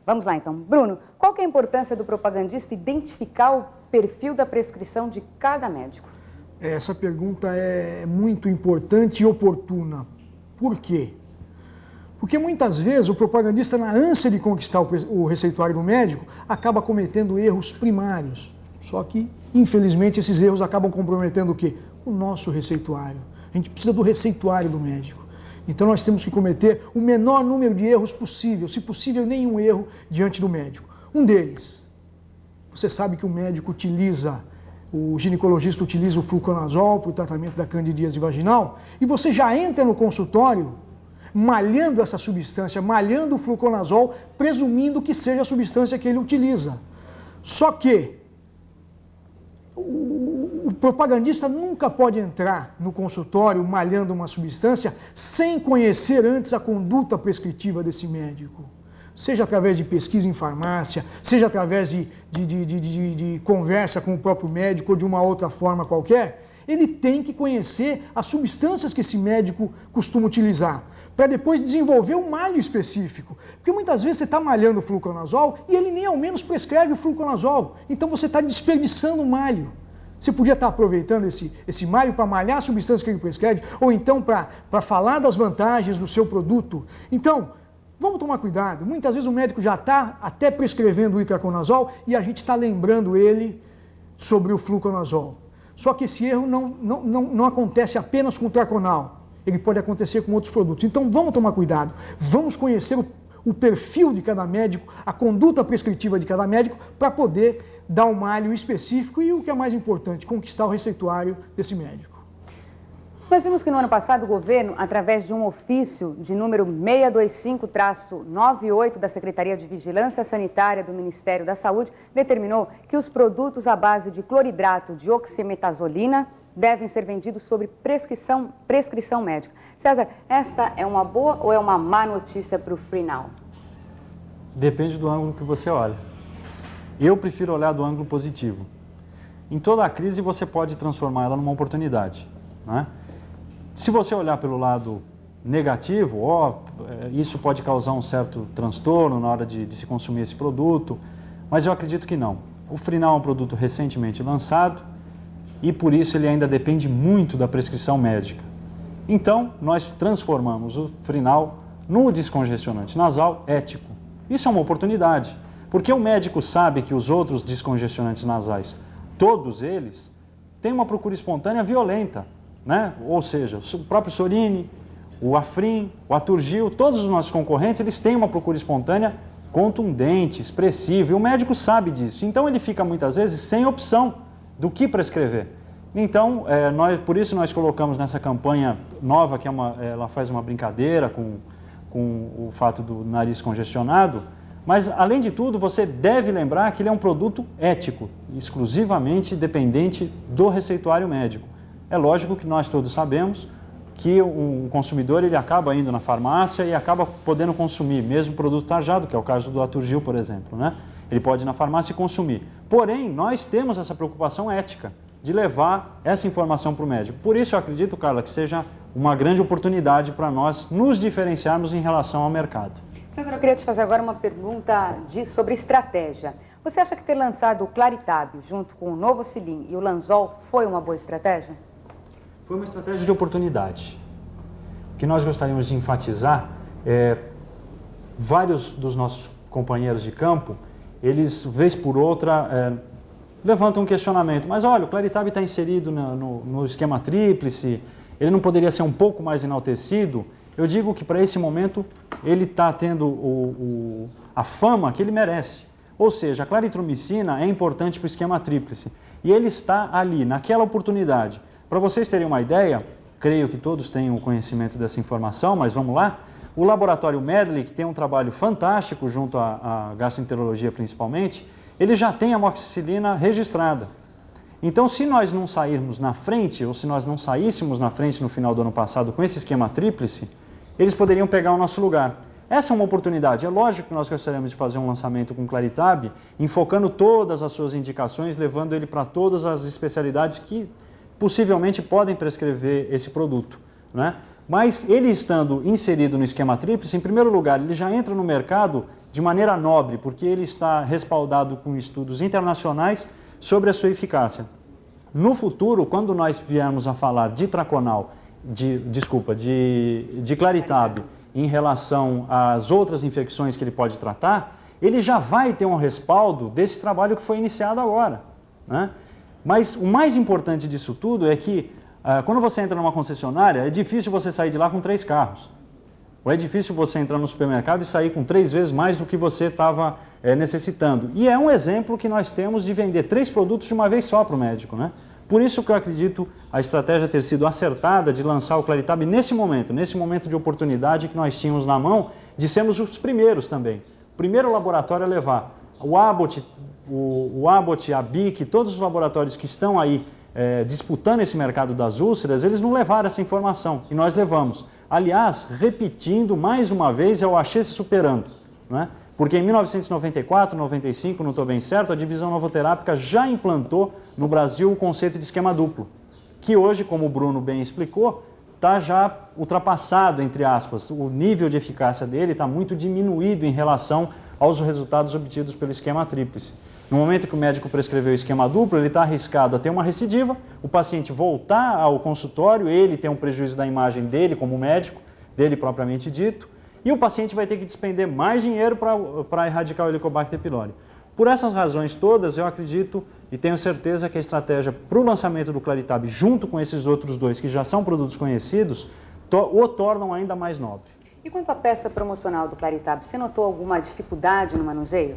Vamos lá então. Bruno, qual que é a importância do propagandista identificar o perfil da prescrição de cada médico? Essa pergunta é muito importante e oportuna. Por quê? Porque muitas vezes o propagandista, na ânsia de conquistar o receituário do médico, acaba cometendo erros primários. Só que, infelizmente, esses erros acabam comprometendo o quê? O nosso receituário. A gente precisa do receituário do médico. Então nós temos que cometer o menor número de erros possível, se possível nenhum erro diante do médico. Um deles, você sabe que o médico o ginecologista utiliza o fluconazol para o tratamento da candidíase vaginal, e você já entra no consultório malhando essa substância, malhando o fluconazol, presumindo que seja a substância que ele utiliza. Só que o propagandista nunca pode entrar no consultório malhando uma substância sem conhecer antes a conduta prescritiva desse médico. Seja através de pesquisa em farmácia, seja através de conversa com o próprio médico ou de uma outra forma qualquer, ele tem que conhecer as substâncias que esse médico costuma utilizar, para depois desenvolver um malho específico. Porque muitas vezes você está malhando o fluconazol e ele nem ao menos prescreve o fluconazol. Então você está desperdiçando o malho. Você podia estar aproveitando esse malho para malhar a substância que ele prescreve, ou então para falar das vantagens do seu produto. Então, vamos tomar cuidado. Muitas vezes o médico já está até prescrevendo o itraconazol e a gente está lembrando ele sobre o fluconazol. Só que esse erro não acontece apenas com o traconal. Ele pode acontecer com outros produtos. Então vamos tomar cuidado. Vamos conhecer o perfil de cada médico, a conduta prescritiva de cada médico, para poder dar um malho específico e, o que é mais importante, conquistar o receituário desse médico. Nós vimos que no ano passado o governo, através de um ofício de número 625-98 da Secretaria de Vigilância Sanitária do Ministério da Saúde, determinou que os produtos à base de cloridrato de oximetazolina devem ser vendidos sob prescrição médica. César, essa é uma boa ou é uma má notícia para o Frinal? Depende do ângulo que você olha. Eu prefiro olhar do ângulo positivo. Em toda a crise você pode transformar ela numa oportunidade, né? Se você olhar pelo lado negativo, isso pode causar um certo transtorno na hora de se consumir esse produto, mas eu acredito que não. O Frinal é um produto recentemente lançado e por isso ele ainda depende muito da prescrição médica. Então, nós transformamos o Frinal no descongestionante nasal ético. Isso é uma oportunidade, porque o médico sabe que os outros descongestionantes nasais, todos eles, têm uma procura espontânea violenta, né? Ou seja, o próprio Sorini, o Afrin, o Aturgil, todos os nossos concorrentes, eles têm uma procura espontânea contundente, expressiva, e o médico sabe disso. Então ele fica muitas vezes sem opção do que prescrever. Então, por isso nós colocamos nessa campanha nova, que ela faz uma brincadeira com o fato do nariz congestionado, mas além de tudo você deve lembrar que ele é um produto ético, exclusivamente dependente do receituário médico. É lógico que nós todos sabemos que o consumidor ele acaba indo na farmácia e acaba podendo consumir, mesmo produto tarjado, que é o caso do Aturgil, por exemplo, né? Ele pode ir na farmácia e consumir. Porém, nós temos essa preocupação ética de levar essa informação para o médico. Por isso eu acredito, Carla, que seja uma grande oportunidade para nós nos diferenciarmos em relação ao mercado. César, eu queria te fazer agora uma pergunta sobre estratégia. Você acha que ter lançado o Claritab junto com o Novocilin e o Lanzol foi uma boa estratégia? Foi uma estratégia de oportunidade. O que nós gostaríamos de enfatizar vários dos nossos companheiros de campo, eles, vez por outra, levantam um questionamento. Mas olha, o Claritab está inserido no esquema tríplice, ele não poderia ser um pouco mais enaltecido? Eu digo que para esse momento ele está tendo a fama que ele merece. Ou seja, a claritromicina é importante para o esquema tríplice. E ele está ali, naquela oportunidade. Para vocês terem uma ideia, creio que todos tenham conhecimento dessa informação, mas vamos lá. O laboratório Medley, que tem um trabalho fantástico junto à gastroenterologia principalmente, ele já tem a amoxicilina registrada. Então, se nós não sairmos na frente, ou se nós não saíssemos na frente no final do ano passado com esse esquema tríplice, eles poderiam pegar o nosso lugar. Essa é uma oportunidade. É lógico que nós gostaríamos de fazer um lançamento com o Claritab, enfocando todas as suas indicações, levando ele para todas as especialidades que possivelmente podem prescrever esse produto, né? Mas ele estando inserido no esquema tríplice, em primeiro lugar, ele já entra no mercado de maneira nobre, porque ele está respaldado com estudos internacionais sobre a sua eficácia. No futuro, quando nós viermos a falar de Traconal, de Claritab, em relação às outras infecções que ele pode tratar, ele já vai ter um respaldo desse trabalho que foi iniciado agora, né? Mas o mais importante disso tudo é que, quando você entra numa concessionária, é difícil você sair de lá com 3 carros. Ou é difícil você entrar no supermercado e sair com 3 vezes mais do que você estava necessitando. E é um exemplo que nós temos de vender 3 produtos de uma vez só para o médico, né? Por isso que eu acredito a estratégia ter sido acertada de lançar o Claritab nesse momento de oportunidade que nós tínhamos na mão, de sermos os primeiros também. O primeiro laboratório a levar. O Abbott, a BIC, todos os laboratórios que estão aí disputando esse mercado das úlceras, eles não levaram essa informação e nós levamos. Aliás, repetindo mais uma vez, é o Axê se superando, né? Porque em 1994, 95, não estou bem certo, a divisão novoterápica já implantou no Brasil o conceito de esquema duplo, que hoje, como o Bruno bem explicou, está já ultrapassado, entre aspas. O nível de eficácia dele está muito diminuído em relação aos resultados obtidos pelo esquema tríplice. No momento que o médico prescreveu o esquema duplo, ele está arriscado a ter uma recidiva, o paciente voltar ao consultório, ele tem um prejuízo da imagem dele como médico, dele propriamente dito, e o paciente vai ter que despender mais dinheiro para erradicar o Helicobacter pylori. Por essas razões todas, eu acredito e tenho certeza que a estratégia para o lançamento do Claritab, junto com esses outros 2, que já são produtos conhecidos, o tornam ainda mais nobre. E quanto à peça promocional do Claritab, você notou alguma dificuldade no manuseio?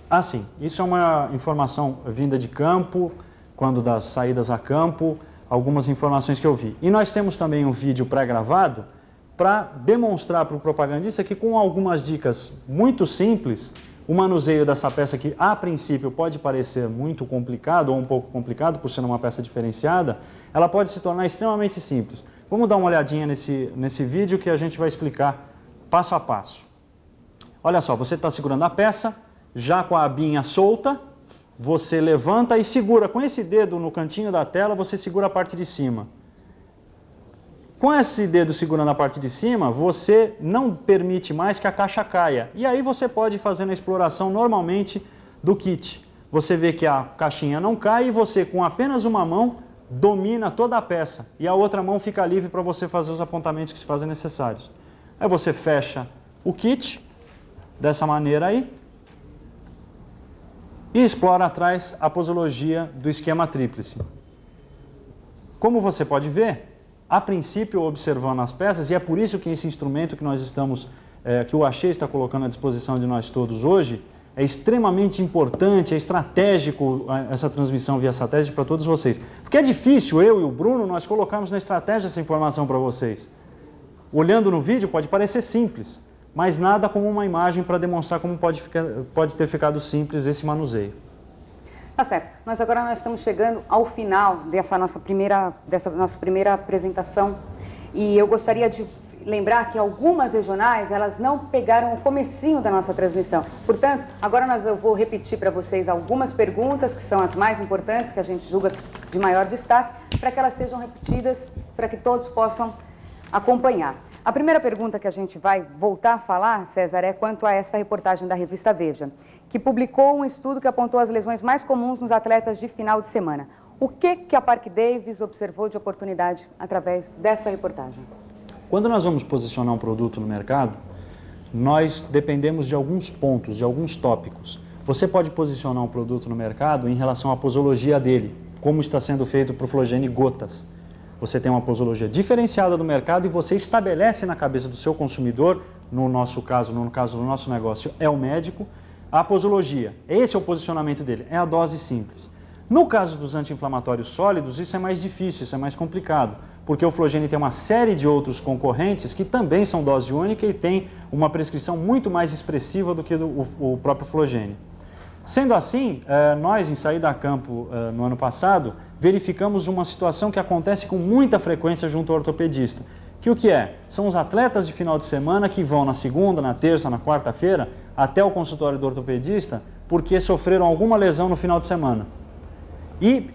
Ah, sim. Isso é uma informação vinda de campo, quando das saídas a campo, algumas informações que eu vi. E nós temos também um vídeo pré-gravado para demonstrar para o propagandista que com algumas dicas muito simples, o manuseio dessa peça que a princípio pode parecer muito complicado ou um pouco complicado por ser uma peça diferenciada, ela pode se tornar extremamente simples. Vamos dar uma olhadinha nesse vídeo que a gente vai explicar passo a passo. Olha só, você está segurando a peça, já com a abinha solta, você levanta e segura com esse dedo no cantinho da tela, você segura a parte de cima. Com esse dedo segurando a parte de cima, você não permite mais que a caixa caia. E aí você pode fazer a exploração normalmente do kit. Você vê que a caixinha não cai e você, com apenas uma mão, domina toda a peça. E a outra mão fica livre para você fazer os apontamentos que se fazem necessários. Aí você fecha o kit, dessa maneira aí, e explora atrás a posologia do esquema tríplice. Como você pode ver, a princípio observando as peças, e é por isso que esse instrumento que nós estamos, que o Axê está colocando à disposição de nós todos hoje, é extremamente importante, é estratégico essa transmissão via satélite para todos vocês. Porque é difícil, eu e o Bruno, nós colocarmos na estratégia essa informação para vocês. Olhando no vídeo pode parecer simples, mas nada como uma imagem para demonstrar como pode ter ficado simples esse manuseio. Tá certo. Agora nós estamos chegando ao final dessa nossa primeira apresentação e eu gostaria de lembrar que algumas regionais, elas não pegaram o comecinho da nossa transmissão. Portanto, agora eu vou repetir para vocês algumas perguntas que são as mais importantes, que a gente julga de maior destaque, para que elas sejam repetidas, para que todos possam acompanhar. A primeira pergunta que a gente vai voltar a falar, César, é quanto a essa reportagem da revista Veja, que publicou um estudo que apontou as lesões mais comuns nos atletas de final de semana. O que a Parke Davis observou de oportunidade através dessa reportagem? Quando nós vamos posicionar um produto no mercado, nós dependemos de alguns pontos, de alguns tópicos. Você pode posicionar um produto no mercado em relação à posologia dele, como está sendo feito para o Flogene Gotas. Você tem uma posologia diferenciada do mercado e você estabelece na cabeça do seu consumidor, no caso do nosso negócio, é o médico, a posologia. Esse é o posicionamento dele, é a dose simples. No caso dos anti-inflamatórios sólidos, isso é mais difícil, isso é mais complicado, porque o Flogene tem uma série de outros concorrentes que também são dose única e tem uma prescrição muito mais expressiva do que o próprio Flogene. Sendo assim, nós em Saída a Campo no ano passado, verificamos uma situação que acontece com muita frequência junto ao ortopedista. Que o que é? São os atletas de final de semana que vão na segunda, na terça, na quarta-feira até o consultório do ortopedista porque sofreram alguma lesão no final de semana. E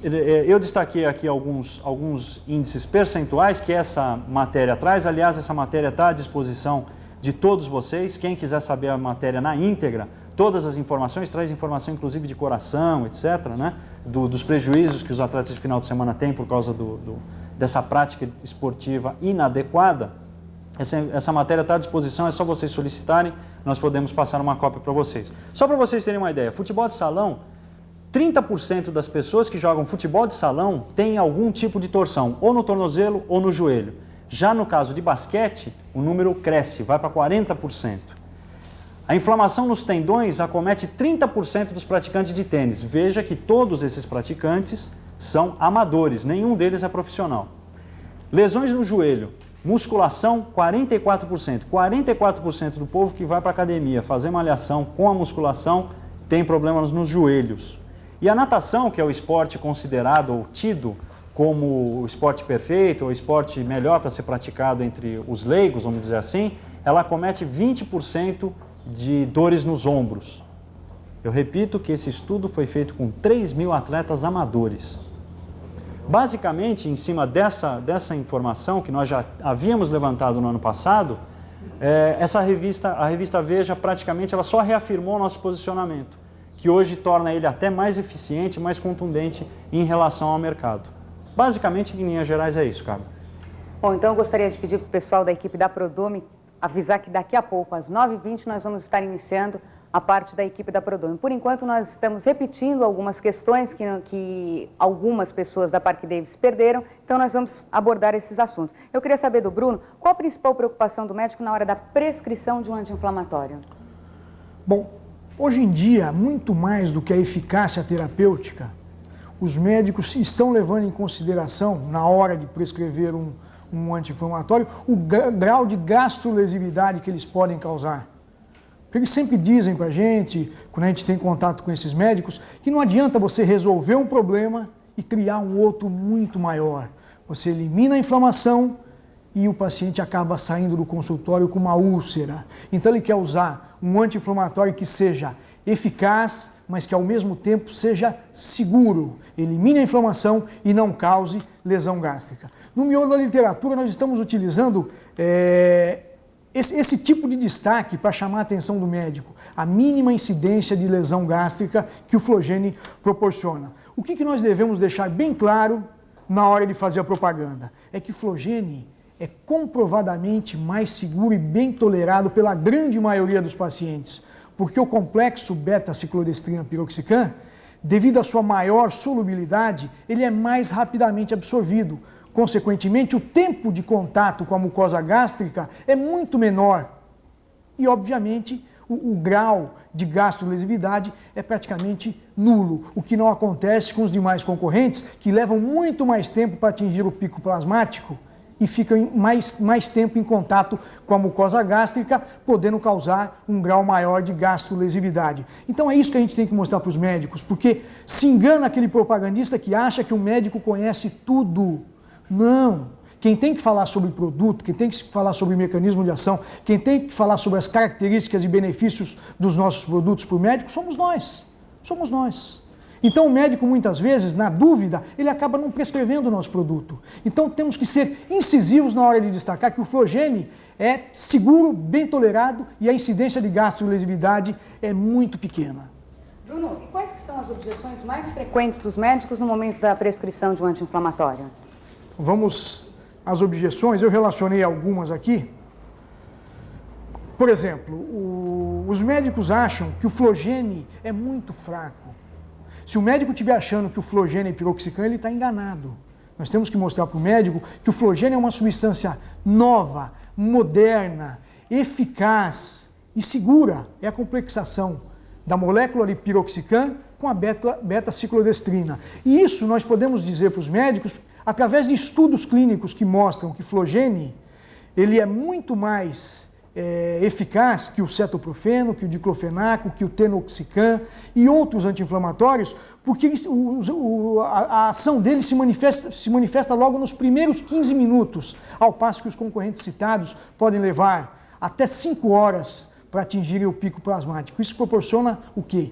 eu destaquei aqui alguns índices percentuais que essa matéria traz. Aliás, essa matéria está à disposição de todos vocês. Quem quiser saber a matéria na íntegra, todas as informações, traz informação inclusive de coração, etc., né? Dos prejuízos que os atletas de final de semana têm por causa dessa prática esportiva inadequada. Essa matéria está à disposição, é só vocês solicitarem, nós podemos passar uma cópia para vocês. Só para vocês terem uma ideia, futebol de salão, 30% das pessoas que jogam futebol de salão têm algum tipo de torção, ou no tornozelo ou no joelho. Já no caso de basquete, o número cresce, vai para 40%. A inflamação nos tendões acomete 30% dos praticantes de tênis. Veja que todos esses praticantes são amadores, nenhum deles é profissional. Lesões no joelho, musculação, 44%. 44% do povo que vai para a academia fazer malhação com a musculação tem problemas nos joelhos. E a natação, que é o esporte considerado ou tido como o esporte perfeito, ou o esporte melhor para ser praticado entre os leigos, vamos dizer assim, ela acomete 20% de dores nos ombros. Eu repito que esse estudo foi feito com 3.000 atletas amadores. Basicamente, em cima dessa informação que nós já havíamos levantado no ano passado, a revista Veja praticamente ela só reafirmou o nosso posicionamento, que hoje torna ele até mais eficiente, mais contundente em relação ao mercado. Basicamente, em linhas gerais, é isso, Carla. Bom, então eu gostaria de pedir para o pessoal da equipe da Prodome avisar que daqui a pouco, às 9h20, nós vamos estar iniciando a parte da equipe da Prodome. Por enquanto, nós estamos repetindo algumas questões que algumas pessoas da Parke Davis perderam, então nós vamos abordar esses assuntos. Eu queria saber do Bruno, qual a principal preocupação do médico na hora da prescrição de um anti-inflamatório? Bom, hoje em dia, muito mais do que a eficácia terapêutica, os médicos estão levando em consideração, na hora de prescrever um anti-inflamatório, o grau de gastrolesividade que eles podem causar. Porque eles sempre dizem para a gente, quando a gente tem contato com esses médicos, que não adianta você resolver um problema e criar um outro muito maior. Você elimina a inflamação e o paciente acaba saindo do consultório com uma úlcera. Então ele quer usar um anti-inflamatório que seja eficaz, mas que ao mesmo tempo seja seguro, elimine a inflamação e não cause lesão gástrica. No miolo da literatura nós estamos utilizando esse tipo de destaque para chamar a atenção do médico, a mínima incidência de lesão gástrica que o Flogene proporciona. O que nós devemos deixar bem claro na hora de fazer a propaganda? É que Flogene é comprovadamente mais seguro e bem tolerado pela grande maioria dos pacientes, porque o complexo beta-ciclodestrina piroxicam, devido à sua maior solubilidade, ele é mais rapidamente absorvido. Consequentemente, o tempo de contato com a mucosa gástrica é muito menor. E, obviamente, o grau de gastrolesividade é praticamente nulo, o que não acontece com os demais concorrentes, que levam muito mais tempo para atingir o pico plasmático e ficam mais tempo em contato com a mucosa gástrica, podendo causar um grau maior de gastrolesividade. Então é isso que a gente tem que mostrar para os médicos, porque se engana aquele propagandista que acha que o médico conhece tudo. Não. Quem tem que falar sobre produto, quem tem que falar sobre mecanismo de ação, quem tem que falar sobre as características e benefícios dos nossos produtos para o médico, somos nós. Somos nós. Então o médico, muitas vezes, na dúvida, ele acaba não prescrevendo o nosso produto. Então temos que ser incisivos na hora de destacar que o Flogene é seguro, bem tolerado e a incidência de gastrolesividade é muito pequena. Bruno, e quais que são as objeções mais frequentes dos médicos no momento da prescrição de um anti-inflamatório? Vamos às objeções, eu relacionei algumas aqui. Por exemplo, os médicos acham que o Flogene é muito fraco. Se o médico estiver achando que o Flogene é piroxicam, ele está enganado. Nós temos que mostrar para o médico que o Flogene é uma substância nova, moderna, eficaz e segura. É a complexação da molécula de piroxicam com a beta-ciclodestrina. E isso nós podemos dizer para os médicos através de estudos clínicos que mostram que Flogene ele é muito mais eficaz que o cetoprofeno, que o diclofenaco, que o tenoxicam e outros anti-inflamatórios, porque a ação dele se manifesta logo nos primeiros 15 minutos, ao passo que os concorrentes citados podem levar até 5 horas para atingirem o pico plasmático. Isso proporciona o quê?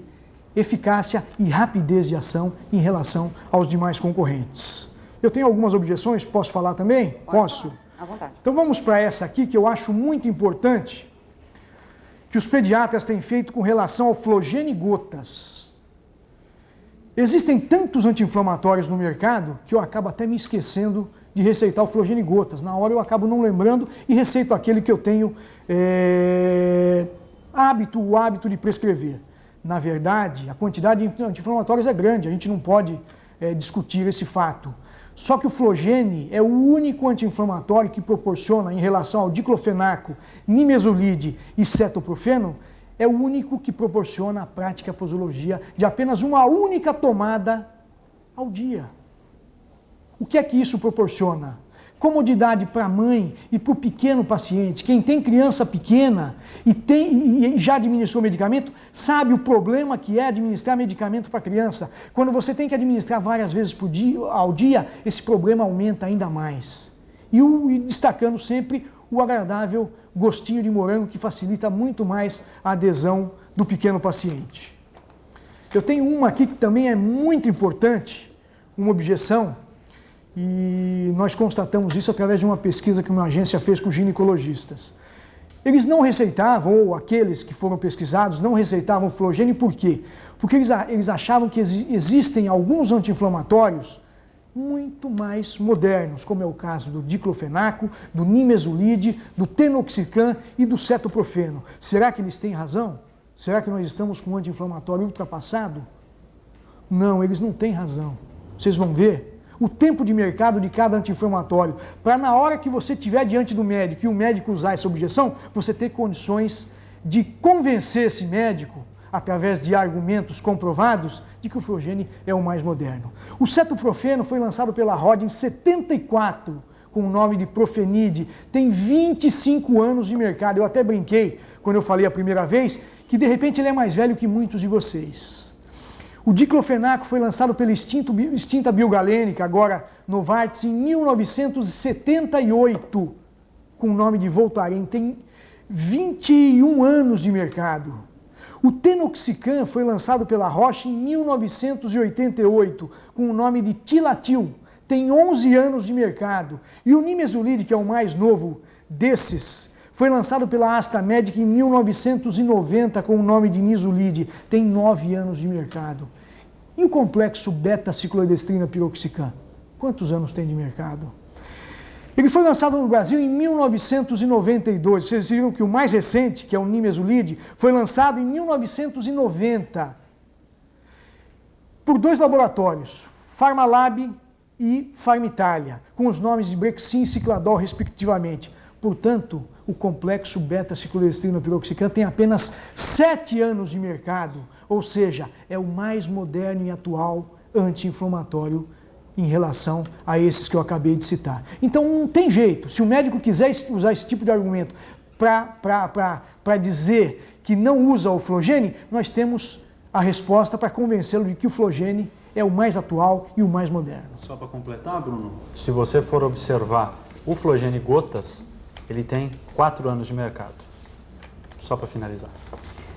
Eficácia e rapidez de ação em relação aos demais concorrentes. Eu tenho algumas objeções, posso falar também? Posso? À vontade. Então vamos para essa aqui que eu acho muito importante, que os pediatras têm feito com relação ao Flogene gotas. Existem tantos anti-inflamatórios no mercado que eu acabo até me esquecendo de receitar o Flogene gotas. Na hora eu acabo não lembrando e receito aquele que eu tenho o hábito de prescrever. Na verdade, a quantidade de anti-inflamatórios é grande, a gente não pode discutir esse fato. Só que o Flogene é o único anti-inflamatório que proporciona, em relação ao diclofenaco, nimesulide e cetoprofeno, é o único que proporciona a prática posologia de apenas uma única tomada ao dia. O que é que isso proporciona? Comodidade para a mãe e para o pequeno paciente. Quem tem criança pequena e já administrou medicamento, sabe o problema que é administrar medicamento para criança. Quando você tem que administrar várias vezes ao dia, esse problema aumenta ainda mais. E destacando sempre o agradável gostinho de morango, que facilita muito mais a adesão do pequeno paciente. Eu tenho uma aqui que também é muito importante, uma objeção, e nós constatamos isso através de uma pesquisa que uma agência fez com ginecologistas. Eles não receitavam, ou aqueles que foram pesquisados, não receitavam Flogene, por quê? Porque eles achavam que existem alguns anti-inflamatórios muito mais modernos, como é o caso do diclofenaco, do nimesulide, do tenoxicam e do cetoprofeno. Será que eles têm razão? Será que nós estamos com um anti-inflamatório ultrapassado? Não, eles não têm razão. Vocês vão ver o tempo de mercado de cada anti-inflamatório, para na hora que você estiver diante do médico e o médico usar essa objeção, você ter condições de convencer esse médico, através de argumentos comprovados, de que o Flogene é o mais moderno. O cetoprofeno foi lançado pela Rod em 74, com o nome de Profenide, tem 25 anos de mercado. Eu até brinquei, quando eu falei a primeira vez, que de repente ele é mais velho que muitos de vocês. O diclofenaco foi lançado pela extinta Biogalênica, agora Novartis, em 1978. com o nome de Voltaren, tem 21 anos de mercado. O Tenoxicam foi lançado pela Roche em 1988, com o nome de Tilatil, tem 11 anos de mercado. E o Nimesulide, que é o mais novo desses, foi lançado pela AstraMedic em 1990 com o nome de Nisulide, tem 9 anos de mercado. E o complexo beta-ciclodestrina piroxicam? Quantos anos tem de mercado? Ele foi lançado no Brasil em 1992. Vocês viram que o mais recente, que é o Nimesulide, foi lançado em 1990 por 2 laboratórios, Pharmalab e Pharmitalia, com os nomes de Brexin e Cicladol, respectivamente. Portanto, o complexo beta-ciclodestrina piroxicam tem apenas 7 anos de mercado, ou seja, é o mais moderno e atual anti-inflamatório em relação a esses que eu acabei de citar. Então não tem jeito, se o médico quiser usar esse tipo de argumento para dizer que não usa o Flogene, nós temos a resposta para convencê-lo de que o Flogene é o mais atual e o mais moderno. Só para completar, Bruno, se você for observar o Flogene Gotas, ele tem 4 anos de mercado. Só para finalizar.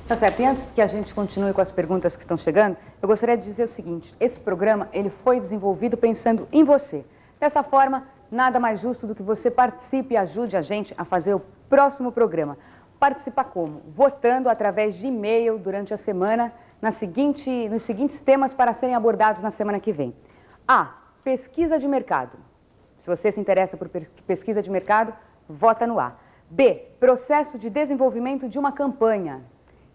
Tá certo. E antes que a gente continue com as perguntas que estão chegando, eu gostaria de dizer o seguinte: esse programa ele foi desenvolvido pensando em você. Dessa forma, nada mais justo do que você participe e ajude a gente a fazer o próximo programa. Participa como? Votando através de e-mail durante a semana nos seguintes temas para serem abordados na semana que vem. A. Pesquisa de mercado. Se você se interessa por pesquisa de mercado, vota no A. B. Processo de desenvolvimento de uma campanha.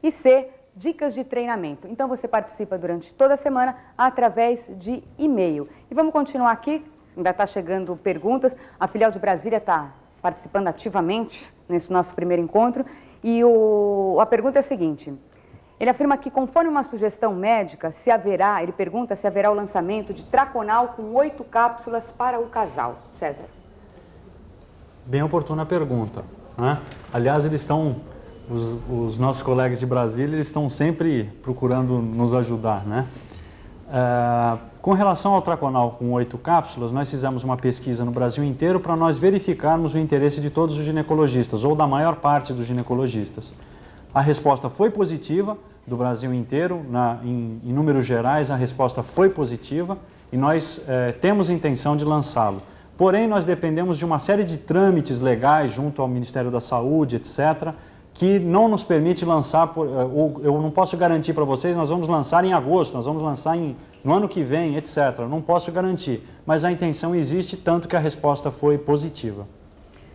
E C, dicas de treinamento. Então você participa durante toda a semana através de e-mail. E vamos continuar aqui, ainda está chegando perguntas. A filial de Brasília está participando ativamente nesse nosso primeiro encontro. E a pergunta é a seguinte: ele afirma que, conforme uma sugestão médica, ele pergunta se haverá o lançamento de Traconal com 8 cápsulas para o casal. César. Bem oportuna a pergunta, né? Aliás, os nossos colegas de Brasília, eles estão sempre procurando nos ajudar, né? Com relação ao Traconal com 8 cápsulas, nós fizemos uma pesquisa no Brasil inteiro para nós verificarmos o interesse de todos os ginecologistas, ou da maior parte dos ginecologistas. A resposta foi positiva do Brasil inteiro, em números gerais a resposta foi positiva e nós temos intenção de lançá-lo. Porém, nós dependemos de uma série de trâmites legais junto ao Ministério da Saúde, etc., que não nos permite lançar, eu não posso garantir para vocês, nós vamos lançar em agosto, nós vamos lançar no ano que vem, etc. Não posso garantir, mas a intenção existe, tanto que a resposta foi positiva.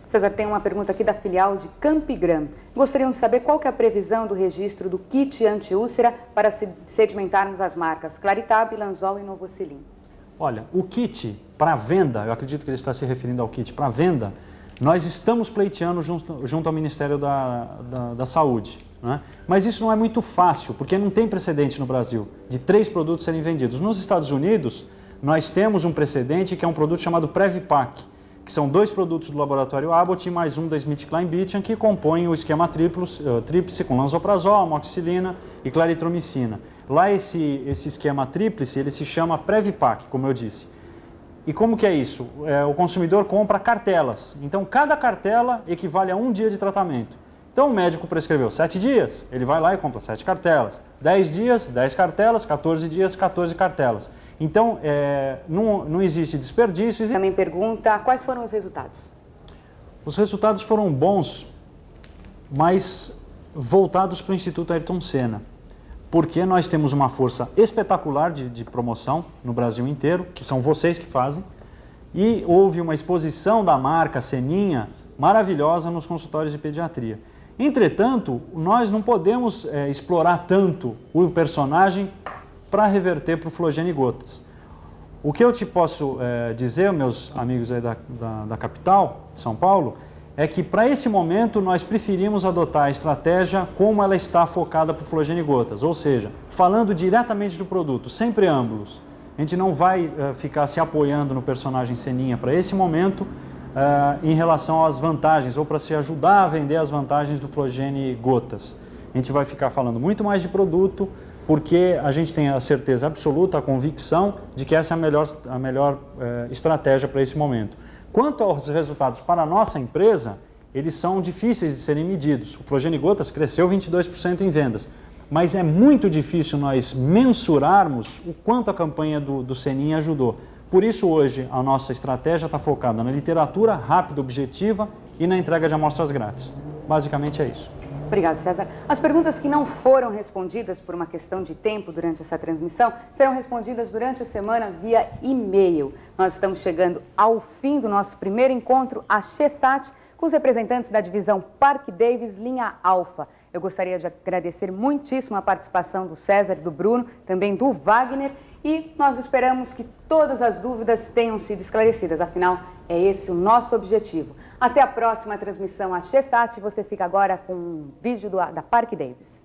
César, tem uma pergunta aqui da filial de Campigram. Gostariam de saber qual que é a previsão do registro do kit anti-úlcera para sedimentarmos as marcas Claritab, Lanzol e Novocilin. Olha, o kit para venda, eu acredito que ele está se referindo ao kit para venda, nós estamos pleiteando junto ao Ministério da Saúde, né? Mas isso não é muito fácil, porque não tem precedente no Brasil de 3 produtos serem vendidos. Nos Estados Unidos, nós temos um precedente que é um produto chamado Previpac, que são 2 produtos do laboratório Abbott e mais um da SmithKline que compõem o esquema tríplice com lanzoprazol, amoxicilina e claritromicina. Lá esse esquema tríplice, ele se chama Previpac, como eu disse. E como que é isso? O consumidor compra cartelas. Então, cada cartela equivale a 1 dia de tratamento. Então, o médico prescreveu 7 dias, ele vai lá e compra 7 cartelas. 10 dias, 10 cartelas, 14 dias, 14 cartelas. Então, não existe desperdício. Também pergunta quais foram os resultados. Os resultados foram bons, mas voltados para o Instituto Ayrton Senna. Porque nós temos uma força espetacular de promoção no Brasil inteiro, que são vocês que fazem, e houve uma exposição da marca Seninha maravilhosa nos consultórios de pediatria. Entretanto, nós não podemos explorar tanto o personagem para reverter para o Flogene Gotas. O que eu te posso dizer, meus amigos aí da capital, de São Paulo, é que para esse momento nós preferimos adotar a estratégia como ela está focada para o Flogene Gotas, ou seja, falando diretamente do produto, sem preâmbulos. A gente não vai ficar se apoiando no personagem Seninha para esse momento em relação às vantagens, ou para se ajudar a vender as vantagens do Flogene Gotas. A gente vai ficar falando muito mais de produto, porque a gente tem a certeza absoluta, a convicção de que essa é a melhor estratégia para esse momento. Quanto aos resultados para a nossa empresa, eles são difíceis de serem medidos. O Flogene Gotas cresceu 22% em vendas, mas é muito difícil nós mensurarmos o quanto a campanha do Senin ajudou. Por isso, hoje, a nossa estratégia está focada na literatura rápida, objetiva e na entrega de amostras grátis. Basicamente é isso. Obrigado, César. As perguntas que não foram respondidas por uma questão de tempo durante essa transmissão serão respondidas durante a semana via e-mail. Nós estamos chegando ao fim do nosso primeiro encontro, a Chesat, com os representantes da divisão Parque Davis linha Alfa. Eu gostaria de agradecer muitíssimo a participação do César e do Bruno, também do Wagner, e nós esperamos que todas as dúvidas tenham sido esclarecidas. Afinal, é esse o nosso objetivo. Até a próxima transmissão, a Chesat. Você fica agora com um vídeo da Parque Davis.